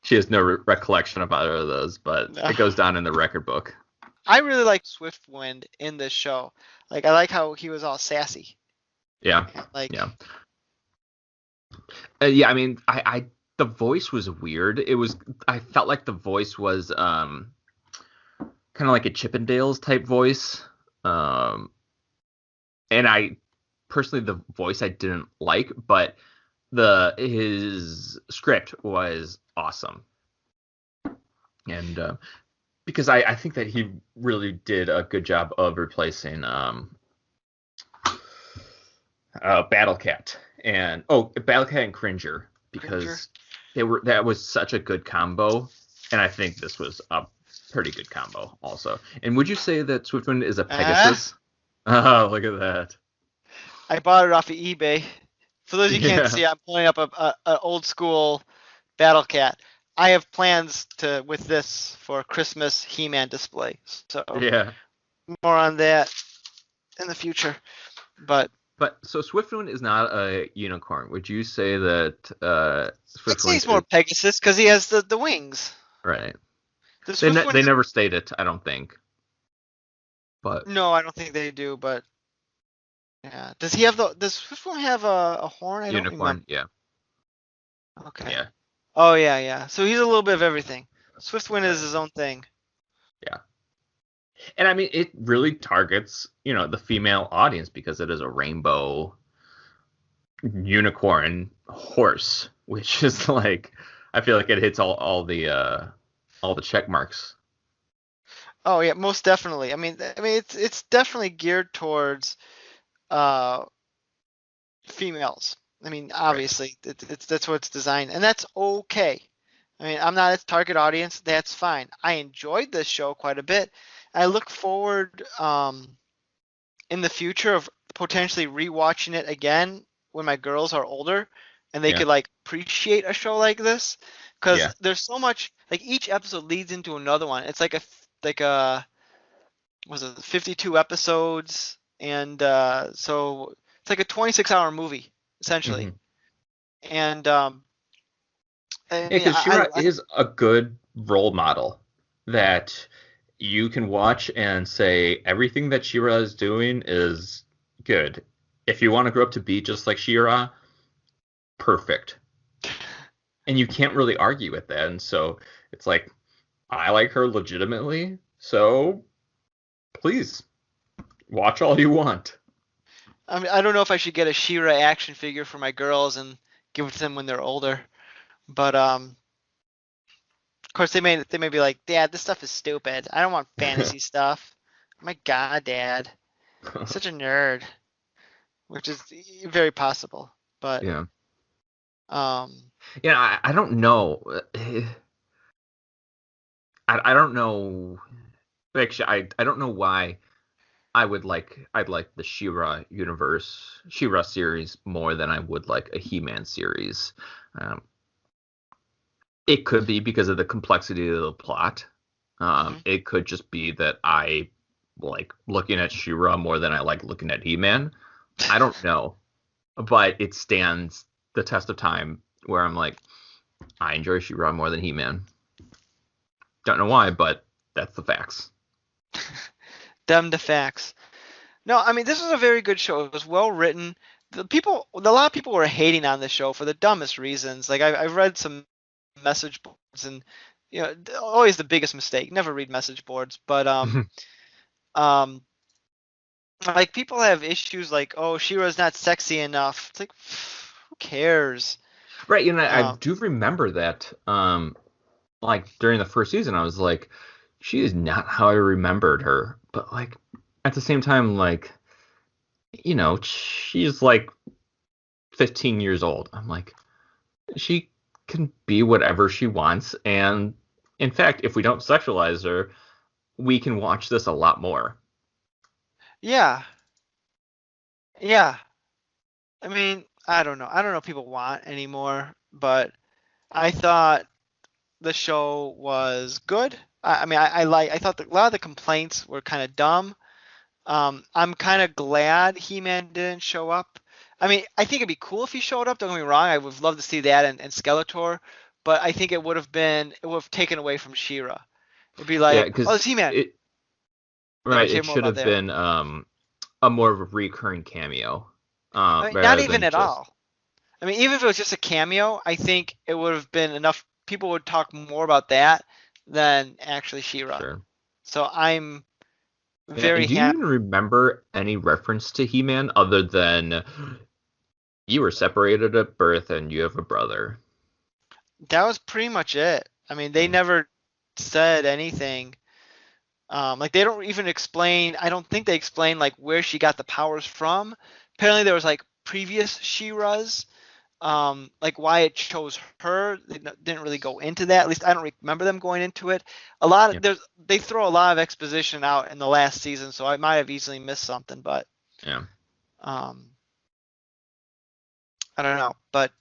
B: she has no recollection of either of those, but
A: uh,
B: it goes down in the record book.
A: I really like Swiftwind in this show. Like I like how he was all sassy.
B: Yeah,
A: Like
B: yeah. Yeah, I mean, the voice was weird. I felt like the voice was kind of like a Chippendales type voice. Um, and I personally the voice I didn't like, but the his script was awesome, and because I think that he really did a good job of replacing Battle Cat and Battle Cat and Cringer
A: Cringer.
B: because they were that was such a good combo, and I think this was a pretty good combo also. And would you say that Swiftwind is a
A: Ah,
B: Pegasus? Oh, look at that.
A: I bought it off of eBay. For those you can't
B: Yeah,
A: see, I'm pulling up a old school Battle Cat. I have plans to with this for a Christmas He-Man display. So
B: yeah.
A: more on that in the future. But
B: But so Swiftwind is not a unicorn. Would you say that
A: I'd say
B: Swiftwind
A: he's more
B: is
A: Pegasus because he has the wings.
B: right?
A: The
B: They
A: Swiftwind,
B: never state it, I don't think. But
A: no, I don't think they do. But yeah, does he have the? Does Swiftwind have a horn? I don't remember.
B: unicorn, yeah,
A: Okay.
B: yeah,
A: Oh yeah, yeah. So he's a little bit of everything. Swiftwind is
B: right,
A: his own thing.
B: yeah. And I mean, it really targets the female audience because it is a rainbow unicorn horse, which is like I feel like it hits all the check marks.
A: Oh yeah, most definitely. I mean, it's definitely geared towards uh females. I mean,
B: Right.
A: obviously, it's that's what it's designed, and that's okay. I mean, I'm not its target audience. That's fine. I enjoyed this show quite a bit. I look forward in the future of potentially rewatching it again when my girls are older and they
B: Yeah.
A: could like appreciate a show like this because
B: Yeah.
A: there's so much like each episode leads into another one. It's like a was it 52 episodes and so it's like a 26-hour movie essentially.
B: Hmm.
A: And I
B: Yeah,
A: mean
B: because Shira is a good role model that you can watch and say everything that Shira is doing is good. If you want to grow up to be just like Shira, perfect. And you can't really argue with that. And so it's like, I like her legitimately, so please watch all you want.
A: I mean I don't know if I should get a She-Ra action figure for my girls and give it to them when they're older, but of course, they may be like, Dad, this stuff is stupid. I don't want fantasy stuff. My God, Dad, such a nerd, which is very possible. But
B: Yeah.
A: um,
B: Yeah, I don't know. I don't know. Actually, I don't know why I'd like the Shira series more than I would like a He-Man series. Um, it could be because of the complexity of the plot.
A: mhm.
B: It could just be that I like looking at Shira more than I like looking at He-Man. I don't know, but it stands the test of time where I'm like, I enjoy Shira more than He-Man. Don't know why, but that's the facts.
A: Them the facts. No, I mean this was a very good show. It was well written. A lot of people were hating on the show for the dumbest reasons. Like I've read some message boards and always the biggest mistake. Never read message boards, but um like people have issues like, oh, Shira's not sexy enough. It's like, who cares?
B: Right, I
A: Um,
B: do remember that. Like during the first season, I was like, she is not how I remembered her. But like at the same time, like, she's like 15 years old. I'm like, she can be whatever she wants. And in fact, if we don't sexualize her, we can watch this a lot more.
A: yeah, yeah. I mean, I don't know. I don't know what people want anymore, but I thought the show was good. I thought a lot of the complaints were kind of dumb. I'm kind of glad He-Man didn't show up. I mean, I think it'd be cool if he showed up. Don't get me wrong. I would love to see that and Skeletor, but I think it would have taken away from She-Ra. It'd be
B: Yeah,
A: like, oh,
B: because
A: it's He-Man.
B: it
A: Then I
B: right,
A: care
B: it
A: more
B: should
A: about
B: have
A: that.
B: been a more of a recurring cameo,
A: I mean, not
B: rather
A: even
B: than
A: at
B: just
A: all. I mean, even if it was just a cameo, I think it would have been enough. People would talk more about that than actually She-Ra.
B: sure.
A: So I'm
B: Yeah, and
A: very
B: do you
A: happy.
B: even remember any reference to He-Man other than You were separated at birth, and you have a brother.
A: That was pretty much it. I mean, they
B: Yeah.
A: never said anything. Like they don't even explain. I don't think they explain like where she got the powers from. Apparently, there was like previous She-Ras, like why it chose her. They didn't really go into that. At least I don't remember them going into it. A lot
B: Yeah.
A: of they throw a lot of exposition out in the last season, so I might have easily missed something, but
B: Yeah.
A: um, I don't know. But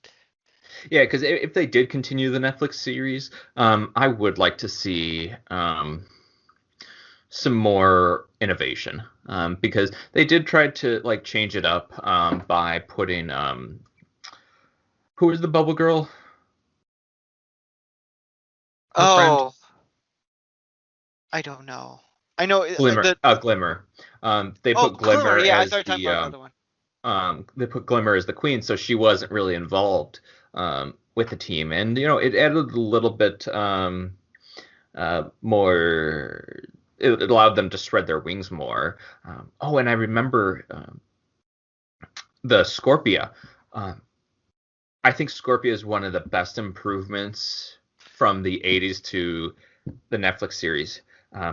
B: Yeah, because if they did continue the Netflix series, I would like to see some more innovation, because they did try to like change it up by putting who was the Bubble Girl? Her friend
A: oh, I don't know. I know
B: Glimmer.
A: the
B: Glimmer. They
A: oh
B: put
A: Glimmer.
B: Glimmer
A: Yeah, I
B: as
A: thought you were talking
B: the
A: about another one.
B: they put Glimmer as the queen, so she wasn't really involved with the team, and it added a little bit more. It allowed them to spread their wings more. Oh, and I remember the Scorpia. Um, I think Scorpia is one of the best improvements from the '80s to the Netflix series,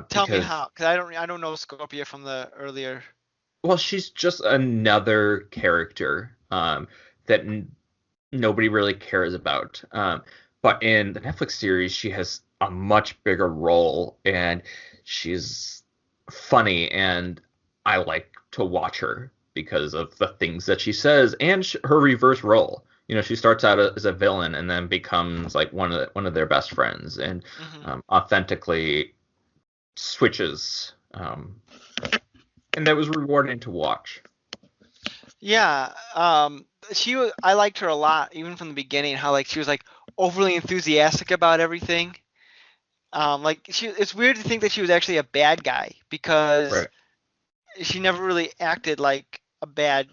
A: Tell me
B: because
A: how, because I don't know Scorpia from the earlier.
B: well, she's just another character that nobody really cares about. But in the Netflix series, she has a much bigger role, and she's funny, and I like to watch her because of the things that she says and her reverse role. She starts out as a villain and then becomes like one of their best friends, and
A: Hmm.
B: authentically switches. And that was rewarding to watch.
A: Yeah, she was. I liked her a lot, even from the beginning. How like she was like overly enthusiastic about everything. Like she, it's weird to think that she was actually a bad guy because
B: Right.
A: she never really acted like a bad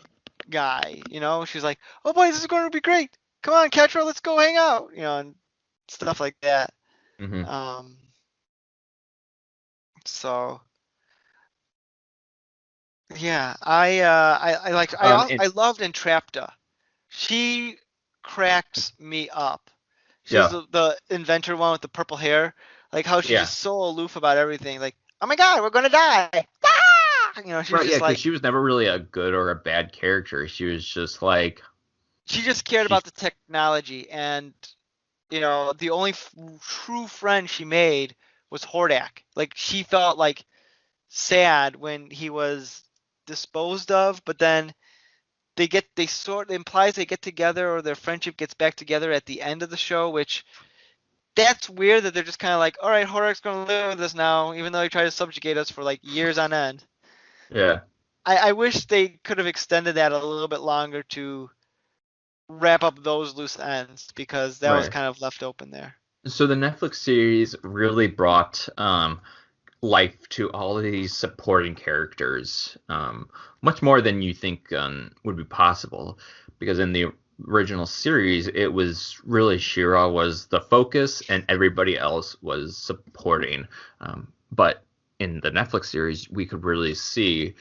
A: guy. She's like, "Oh boy, this is going to be great. Come on, Ketra, let's go hang out." And stuff like that.
B: Hmm.
A: Um, so yeah, I like
B: And
A: I loved Entrapta. She cracks me up. She was
B: yeah,
A: the inventor one with the purple hair. Like how she's
B: yeah,
A: just so aloof about everything. Like, oh my god, we're gonna die. Ah! She's
B: right, yeah,
A: just
B: because
A: like
B: she was never really a good or a bad character. She was just like
A: she just cared
B: she's
A: about the technology, and the only true friend she made was Hordak. Like she felt like sad when he was disposed of, but then they sort it implies they get together or their friendship gets back together at the end of the show, which that's weird that they're just kind of like, all right, Horak's gonna live with us now, even though he tried to subjugate us for like years on end.
B: yeah,
A: I wish they could have extended that a little bit longer to wrap up those loose ends because that was
B: right.
A: kind of left open there.
B: So the Netflix series really brought life to all of these supporting characters, much more than you think would be possible. Because in the original series, it was really Shira was the focus, and everybody else was supporting. But in the Netflix series, we could really see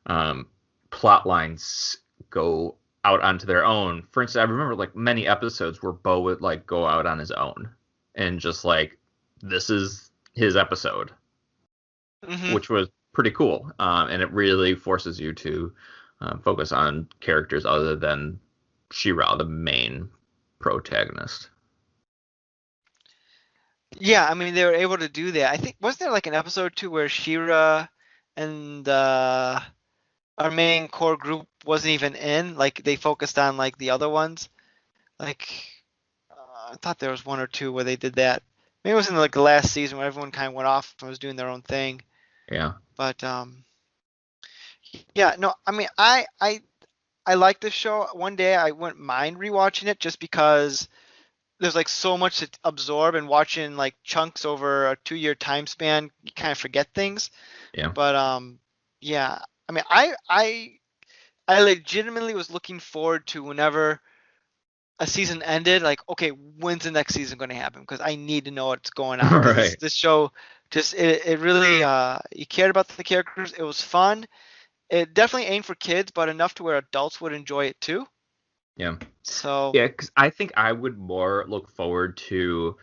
B: um, plot lines go out onto their own. For instance, I remember like many episodes where Bo would like go out on his own and just like this is his episode,
A: Hmm.
B: which was pretty cool. And it really forces you to focus on characters other than Shira, the main protagonist.
A: Yeah, I mean they were able to do that. I think wasn't there like an episode too where Shira and our main core group wasn't even in? Like they focused on like the other ones. Like I thought there was one or two where they did that. Maybe it was in like the last season where everyone kind of went off and was doing their own thing.
B: Yeah.
A: But yeah, no, I mean I like this show. One day I wouldn't mind rewatching it just because there's like so much to absorb and watching like chunks over a 2 year time span, you kind of forget things.
B: Yeah.
A: But yeah, I mean I legitimately was looking forward to whenever a season ended, like, okay, when's the next season going to happen? Because I need to know what's going on.
B: All
A: Because this
B: right.
A: this show just it really you cared about the characters. It was fun. It definitely aimed for kids, but enough to where adults would enjoy it too.
B: Yeah.
A: So
B: Yeah, because I think I would more look forward to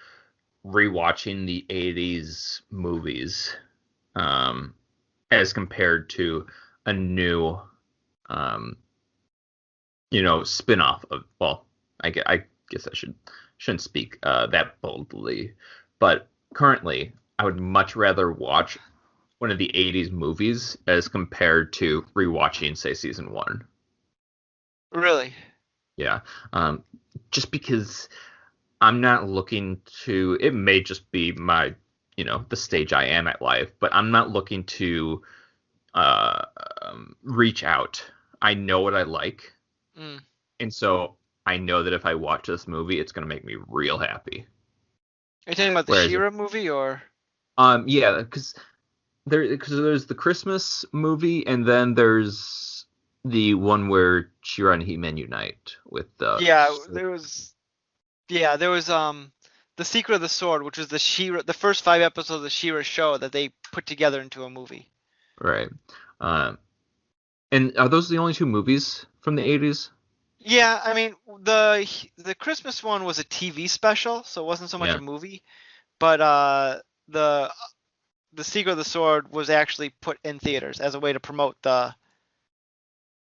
B: rewatching the 80s movies um, as compared to a new, um, spin-off of, well, I guess shouldn't speak that boldly, but currently I would much rather watch one of the 80s movies as compared to rewatching, say, season one.
A: really,
B: Yeah. Um, just because I'm not looking to, it may just be my, the stage I am at life, but I'm not looking to uh, reach out. I know what I like.
A: mm.
B: And so I know that if I watch this movie, it's going to make me real happy.
A: Are you talking about the
B: Whereas,
A: She-Ra movie or?
B: yeah, because there's the Christmas movie, and then there's the one where She-Ra and He-Man unite with the.
A: Yeah, there was The Secret of the Sword, which was the first 5 episodes of the She-Ra show that they put together into a movie.
B: Right. Um, and are those the only two movies from the 80s?
A: Yeah, I mean the Christmas one was a TV special, so it wasn't so much a
B: Yeah,
A: movie, but the the Secret of the Sword was actually put in theaters as a way to promote the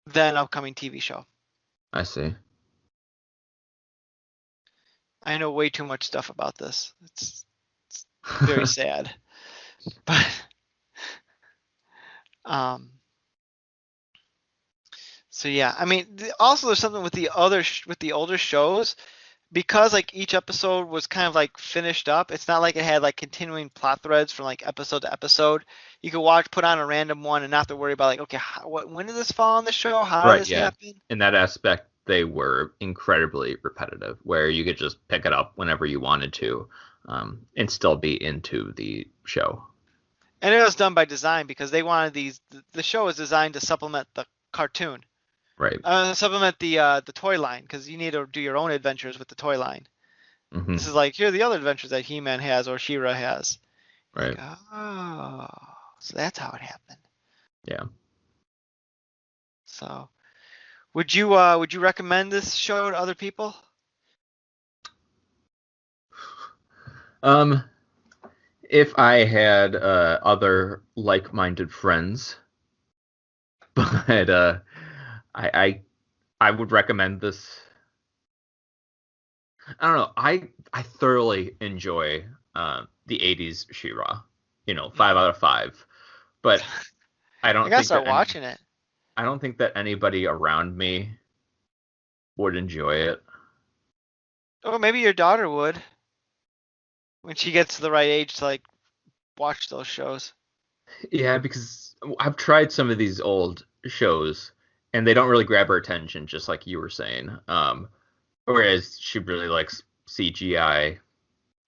A: then upcoming TV show.
B: I see.
A: I know way too much stuff about this. It's very sad, but um, so yeah, I mean, also there's something with with the older shows because like each episode was kind of like finished up. It's not like it had like continuing plot threads from like episode to episode. You could put on a random one and not have to worry about like, okay, when did this fall on the show? How did
B: Right,
A: this
B: yeah.
A: happen?
B: In that aspect, they were incredibly repetitive, where you could just pick it up whenever you wanted to, and still be into the show.
A: And it was done by design because they wanted these. The show is designed to supplement the cartoon,
B: Right.
A: supplement the toy line because you need to do your own adventures with the toy line. This
B: Hmm.
A: is like here are the other adventures that He-Man has or She-Ra has. Like,
B: Right.
A: oh, so that's how it happened.
B: Yeah.
A: So, would you recommend this show to other people?
B: Um, if I had other like-minded friends, but I, I I would recommend this. I don't know. I thoroughly enjoy the 80s She-Ra. 5
A: Mm.
B: out of 5. But I
A: I
B: don't
A: gotta
B: think
A: start
B: that any
A: watching it.
B: I don't think that anybody around me would enjoy it.
A: Or maybe your daughter would when she gets to the right age to like watch those shows.
B: Yeah, because I've tried some of these old shows and they don't really grab her attention, just like you were saying. Whereas she really likes CGI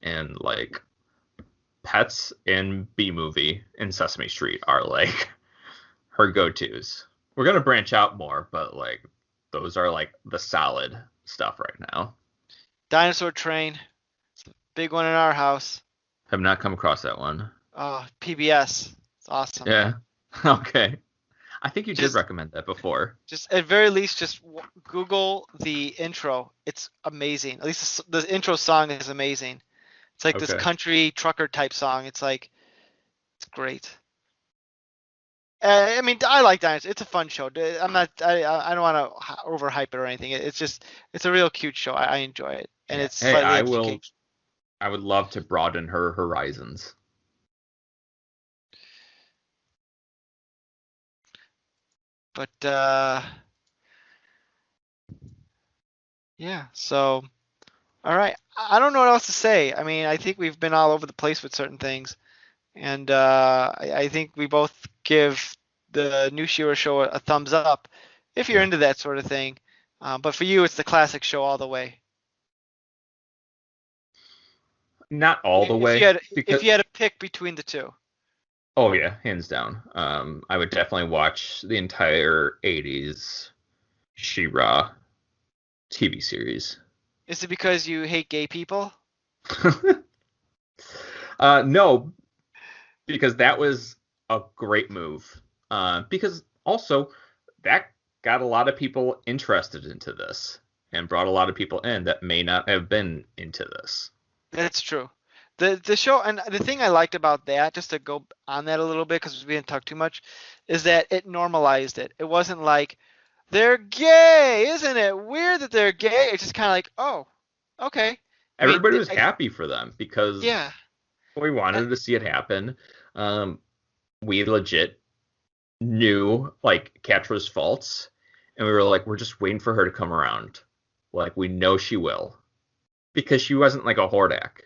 B: and like Pets and B Movie and Sesame Street are like her go-tos. We're gonna branch out more, but like those are like the solid stuff right now.
A: Dinosaur Train, big one in our house.
B: Have not come across that one.
A: Oh, PBS. It's awesome.
B: Yeah. Okay. I think you did
A: Just
B: recommend that before.
A: just at very least just Google the intro. It's amazing. At least the intro song is amazing. It's like this
B: Okay.
A: country trucker type song. It's great. I mean, I like dinosaurs. It's a fun show. I'm not. I don't want to overhype it or anything. It's just it's a real cute show. I enjoy it, and
B: Yeah.
A: it's
B: Hey,
A: slightly educational.
B: I would love to broaden her horizons.
A: But yeah. So all right. I don't know what else to say. I mean, I think we've been all over the place with certain things, and I think we both give the new Shira show a thumbs up if you're
B: Yeah.
A: into that sort of thing. But for you, it's the classic show all the way.
B: Not all the
A: If you
B: way
A: had
B: because
A: if you had to pick between the two.
B: oh yeah, hands down. I would definitely watch the entire 80s She-Ra TV series.
A: Is it because you hate gay people?
B: No, because that was a great move. Because also that got a lot of people interested into this. and brought a lot of people in that may not have been into this.
A: That's true. The show, and the thing I liked about that, just to go on that a little bit because we didn't talk too much, is that it normalized it. It wasn't like they're gay, isn't it weird that they're gay? It's just kind of like, oh, okay. I mean,
B: Everybody was happy for them because
A: yeah,
B: we
A: uh,
B: wanted to see it happen. Um, we legit knew like Catra's faults, and we were like, we're just waiting for her to come around. Like we know she will, because she wasn't like a Hordak,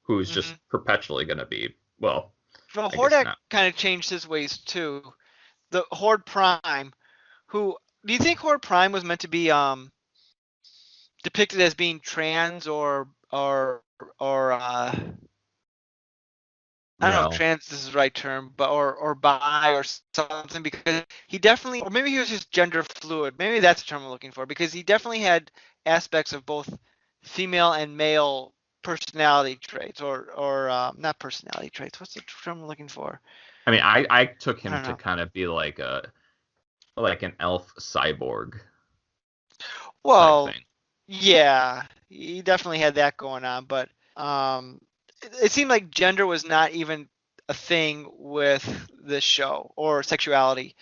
B: who's
A: hmm
B: just perpetually gonna be. Well,
A: Well,
B: I guess
A: Hordak
B: not.
A: kind of changed his ways too. The Horde Prime, who do you think Horde Prime was meant to be depicted as being trans or I don't know if
B: No,
A: trans is the right term, but or bi or something because he definitely, or maybe he was just gender fluid. Maybe that's the term I'm looking for because he definitely had aspects of both female and male personality traits or not personality traits. What's the term I'm looking for?
B: I mean I took
A: I
B: him
A: don't
B: to
A: know.
B: kind of be like an elf cyborg type
A: Well,
B: thing.
A: yeah, he definitely had that going on, but it seemed like gender was not even a thing with this show or sexuality.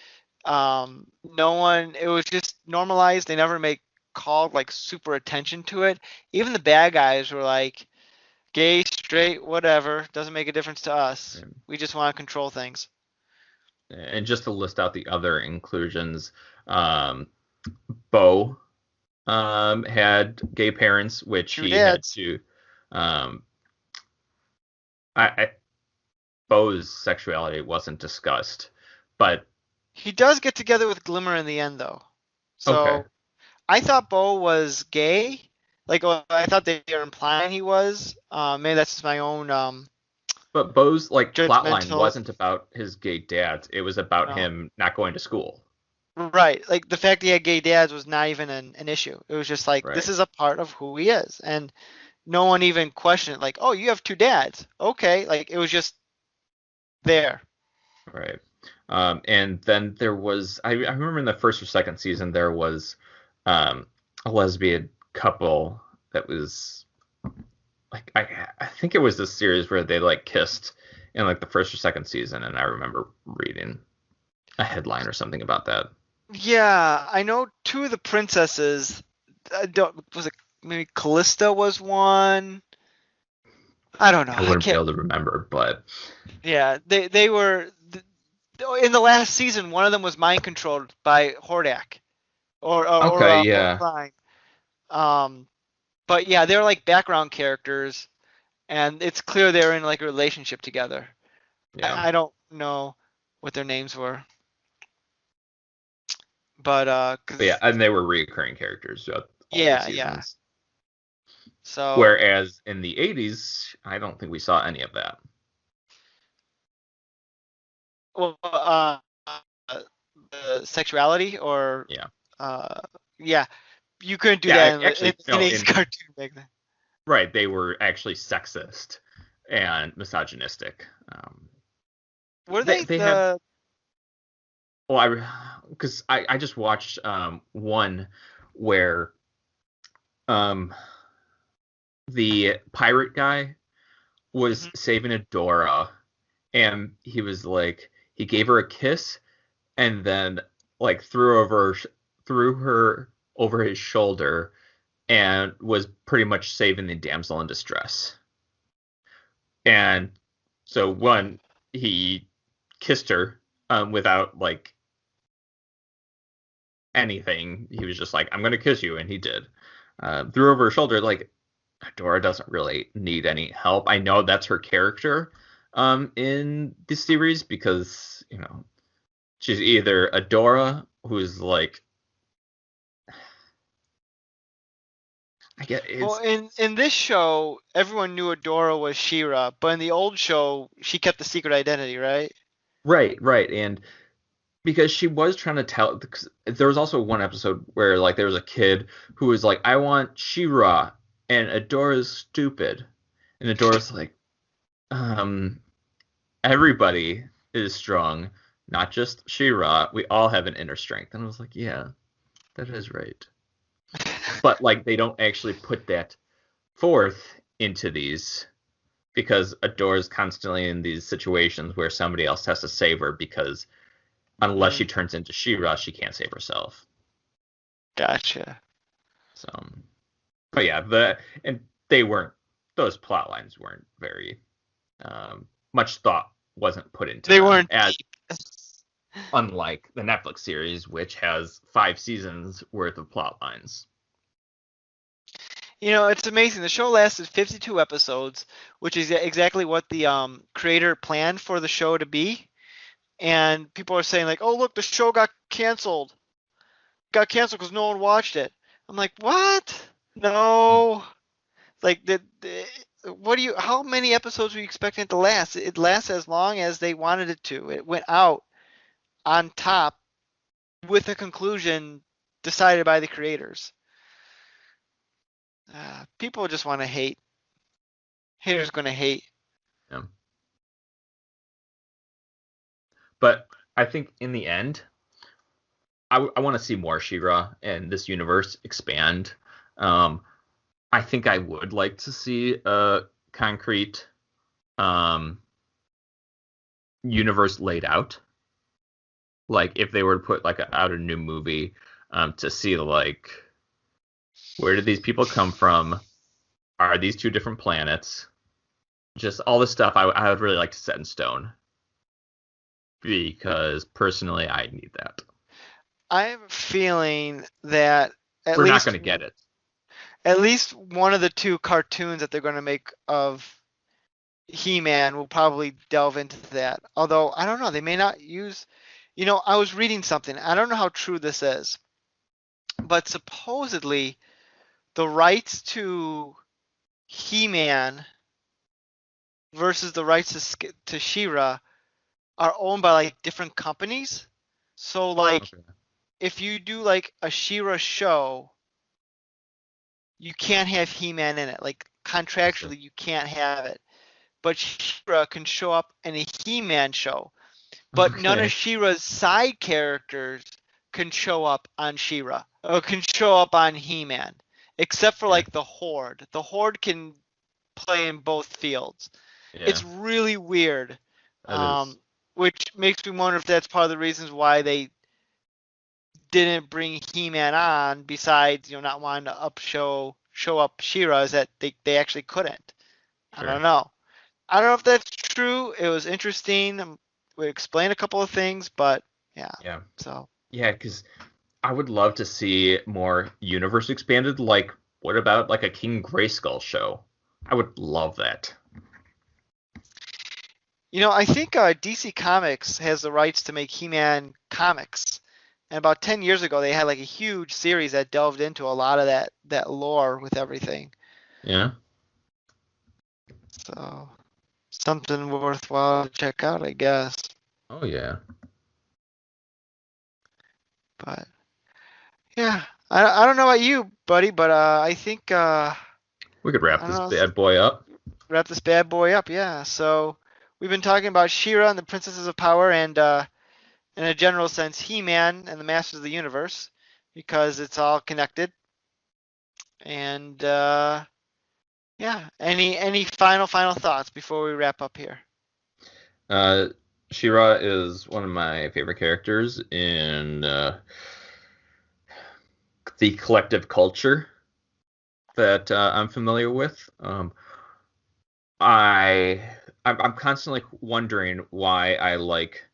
A: No one, it was just normalized. They never make called like super attention to it. Even the bad guys were like gay, straight, whatever, doesn't make a difference to us. We just want to control things.
B: And just to list out the other inclusions, um, Bo had gay parents, which
A: Two
B: he had
A: dads.
B: to. Um, I Bo's sexuality wasn't discussed, but
A: He does get together with Glimmer in the end though.
B: okay.
A: So I thought Bo was gay. Like I thought they were implying he was. Maybe that's just my own
B: But Bo's like plot line
A: judgmental.
B: wasn't about his gay dad. It was about
A: No.
B: him not going to school.
A: Right. Like the fact he had gay dads was not even an issue. It was just like this
B: Right.
A: is a part of who he is, and no one even questioned it. Like, oh, you have two dads. Okay. Like it was just there.
B: Right. And then there was I remember in the first or second season there was a lesbian couple that was like I think it was this series where they like kissed in like the first or second season, and I remember reading a headline or something about that.
A: Yeah, I know two of the princesses. I don't, was it maybe Callista was one? I don't know.
B: I
A: I
B: wouldn't be
A: can't.
B: able to remember, but
A: Yeah, they were in the last season. One of them was mind controlled by Hordak or
B: okay,
A: Horde
B: yeah,
A: Prime. Um, but yeah, they're like background characters, and it's clear they're in like a relationship together.
B: yeah,
A: I don't know what their names were, but
B: but yeah,
A: cause
B: and they were recurring characters throughout all the
A: yeah.
B: seasons.
A: So
B: Whereas in the 80s, I don't think we saw any of that.
A: well, the sexuality or
B: Yeah,
A: uh, yeah, you couldn't do
B: yeah,
A: that
B: actually,
A: in
B: no,
A: 80s
B: in
A: cartoon back then.
B: right, they were actually sexist and misogynistic.
A: Were
B: They
A: they
B: they had
A: the?
B: well, because I just watched one where um the pirate guy was
A: Mhm.
B: saving Adora, and he was like he gave her a kiss and then like threw her over his shoulder and was pretty much saving the damsel in distress. And so one, he kissed her without like anything. He was just like, "I'm gonna kiss you," and he did. Threw over her shoulder. Like Dora doesn't really need any help. I know that's her character in the series because she's either Adora, who's like I get
A: Well,
B: it's
A: in this show, everyone knew Adora was She-Ra, but in the old show, she kept the secret identity, right?
B: right, right, and because she was trying to tell. Because there was also one episode where like there was a kid who was like, "I want She-Ra," and Adora's stupid, and Adora's like, um, everybody is strong, not just She-Ra. We all have an inner strength, and I was like, yeah, that is right. but like they don't actually put that forth into these because Adora's constantly in these situations where somebody else has to save her because unless
A: Hmm.
B: she turns into She-Ra, she can't save herself.
A: Gotcha.
B: So, but yeah, the and they weren't those plot lines weren't very much thought wasn't put into
A: They
B: them
A: weren't
B: as
A: deep.
B: unlike the Netflix series, which has 5 seasons worth of plot lines.
A: It's amazing. The show lasted 52 episodes, which is exactly what the creator planned for the show to be. And people are saying like, "Oh, look, the show got canceled. Got canceled because no one watched it." I'm like, "What?
B: Hmm.
A: No." Like what do you? How many episodes were you expecting it to last? It lasts as long as they wanted it to. It went out on top with a conclusion decided by the creators. People just want to hate. Haters gonna hate.
B: Yeah. But I think in the end, I want to see more She-Ra and this universe expand. Um, I think I would like to see a concrete um, universe laid out. Like if they were to put like out a new movie to see like where did these people come from? Are these two different planets? Just all this stuff I would really like to set in stone because personally I need that.
A: I have a feeling that at
B: We're not going
A: least
B: to get it.
A: at least one of the two cartoons that they're going to make of He-Man will probably delve into that. Although I don't know, they may not use. I was reading something. I don't know how true this is, but supposedly the rights to He-Man versus the rights to She-Ra are owned by like different companies. So like
B: Okay.
A: if you do like a She-Ra show, you can't have He-Man in it. Like
B: I see.
A: contractually, you can't have it. But She-Ra can show up in a He-Man show. But none of
B: Okay.
A: She-Ra's side characters can show up on She-Ra or can show up on He-Man, except for
B: Yeah.
A: like the Horde. The Horde can play in both fields.
B: Yeah.
A: It's really weird,
B: That is.
A: which makes me wonder if that's part of the reasons why they didn't bring He-Man on. Besides, not wanting to show up She-Ra, is that they actually couldn't. I don't
B: Sure.
A: know. I don't know if that's true. It was interesting. We explained a couple of things, but yeah.
B: Yeah.
A: So
B: Yeah, because I would love to see more universe expanded. Like, what about like a King Grayskull show? I would love that.
A: I think DC Comics has the rights to make He-Man comics, and about 10 years ago they had like a huge series that delved into a lot of that lore with everything.
B: Yeah.
A: So something worthwhile to check out, I guess.
B: Oh yeah.
A: But yeah, I don't know about you, buddy, but I think
B: We could wrap
A: I don't
B: this
A: know.
B: bad boy up.
A: Wrap this bad boy up. Yeah. So we've been talking about She-Ra and the Princesses of Power, and in a general sense, He-Man and the Masters of the Universe, because it's all connected. And yeah, any final thoughts before we wrap up here?
B: Uh, She-Ra is one of my favorite characters in the collective culture that I'm familiar with. I I'm constantly wondering why I like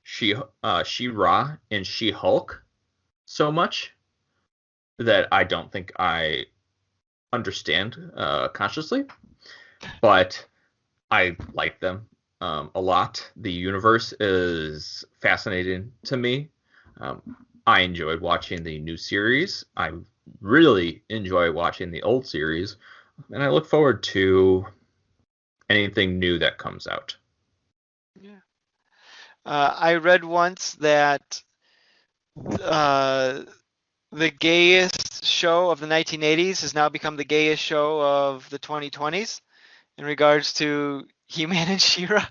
B: She-Ra and She-Hulk so much that I don't think I understand consciously, but I like them a lot. The universe is fascinating to me. I enjoyed watching the new series. I really enjoy watching the old series, and I look forward to anything new that comes out.
A: Yeah. I read once that uh, the gayest show of the 1980s has now become the gayest show of the 2020s in regards to He-Man and She-Ra.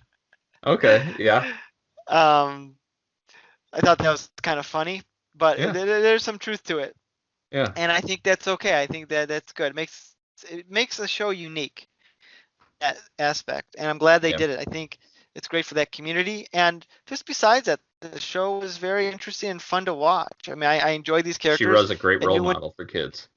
B: Okay, yeah,
A: um, I thought that was kind of funny, but
B: yeah,
A: there's some truth to it.
B: Yeah.
A: and I think that's okay. I think that that's good. It makes the show unique, that aspect, and I'm glad they
B: Yeah.
A: did it. I think it's great for that community, and just besides that, the show was very interesting and fun to watch. I mean, I enjoyed these characters.
B: She-Ra's a great
A: I
B: role
A: knew when
B: model for kids.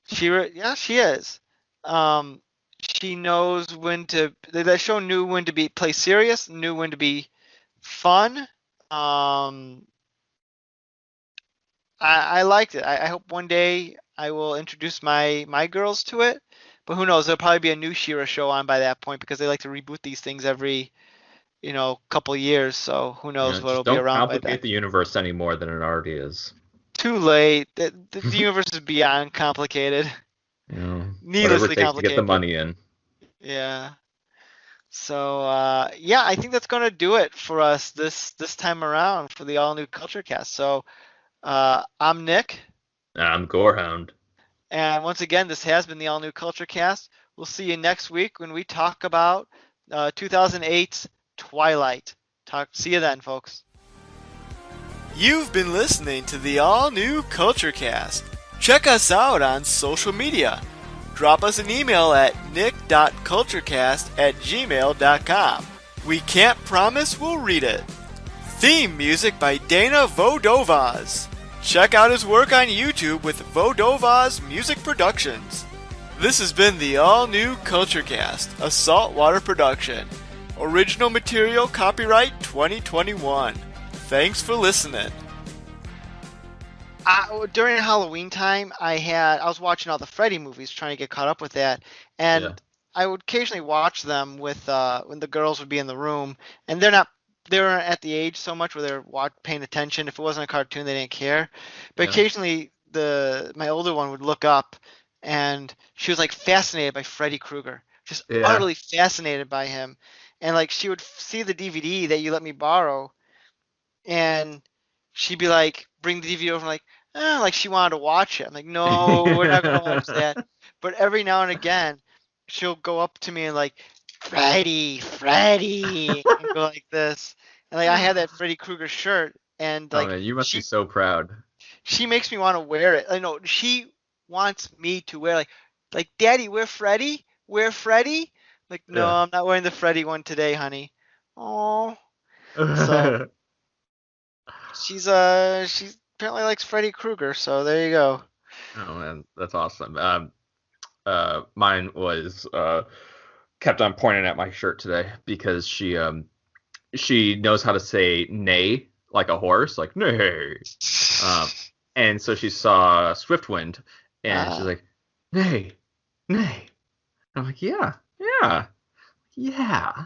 A: yeah, she is. Um, she knows when to. That show knew when to be play serious, knew when to be fun. I liked it. I hope one day I will introduce my girls to it. But who knows? There'll probably be a new Shira show on by that point because they like to reboot these things every, couple years. So who knows
B: Just
A: what'll be
B: don't
A: around by then.
B: complicate the universe any more than it already is.
A: Too late. The universe is beyond complicated.
B: Whatever it
A: Needlessly
B: takes to get the
A: complicated, but
B: money in.
A: yeah. So yeah, I think that's gonna do it for us this time around for the all new Culture Cast. So I'm Nick.
B: I'm Gorehound.
A: And once again, this has been the All New Culture Cast. We'll see you next week when we talk about 2008's Twilight. See you then, folks. You've been listening to the All New Culture Cast. Check us out on social media. Drop us an email at nick.culturecast@gmail.com. We can't promise we'll read it. Theme music by Dana Vodovaz. Check out his work on YouTube with Vodovaz Music Productions. This has been the all-new CultureCast, a saltwater production. Original material copyright 2021. Thanks for listening. During Halloween time, I was watching all the Freddy movies, trying to get caught up with that,
B: Yeah.
A: and I would occasionally watch them with when the girls would be in the room, and they weren't at the age so much where they're paying attention. If it wasn't a cartoon, they didn't care. But
B: Yeah.
A: occasionally, my older one would look up, and she was like fascinated by Freddy Krueger, just
B: Yeah.
A: utterly fascinated by him, and like she would see the DVD that you let me borrow, and she'd be like, bring the DVD over, and like, like she wanted to watch it. I'm like, no, we're not gonna watch that. But every now and again, she'll go up to me and like, Freddy, and go like this. And like I had that Freddy Krueger shirt, and
B: Oh
A: like
B: man, you must be
A: she
B: so proud.
A: she makes me want to wear it. I know she wants me to wear like Daddy, wear Freddy, wear Freddy. Like, no,
B: Yeah.
A: I'm not wearing the Freddy one today, honey. Oh, so. She apparently likes Freddy Krueger, so there you go.
B: Oh man, that's awesome. Mine was kept on pointing at my shirt today because she knows how to say neigh like a horse, like neigh. Um, and so she saw Swiftwind, and she's
A: Ah,
B: like, neigh, neigh. I'm like, yeah, yeah, yeah.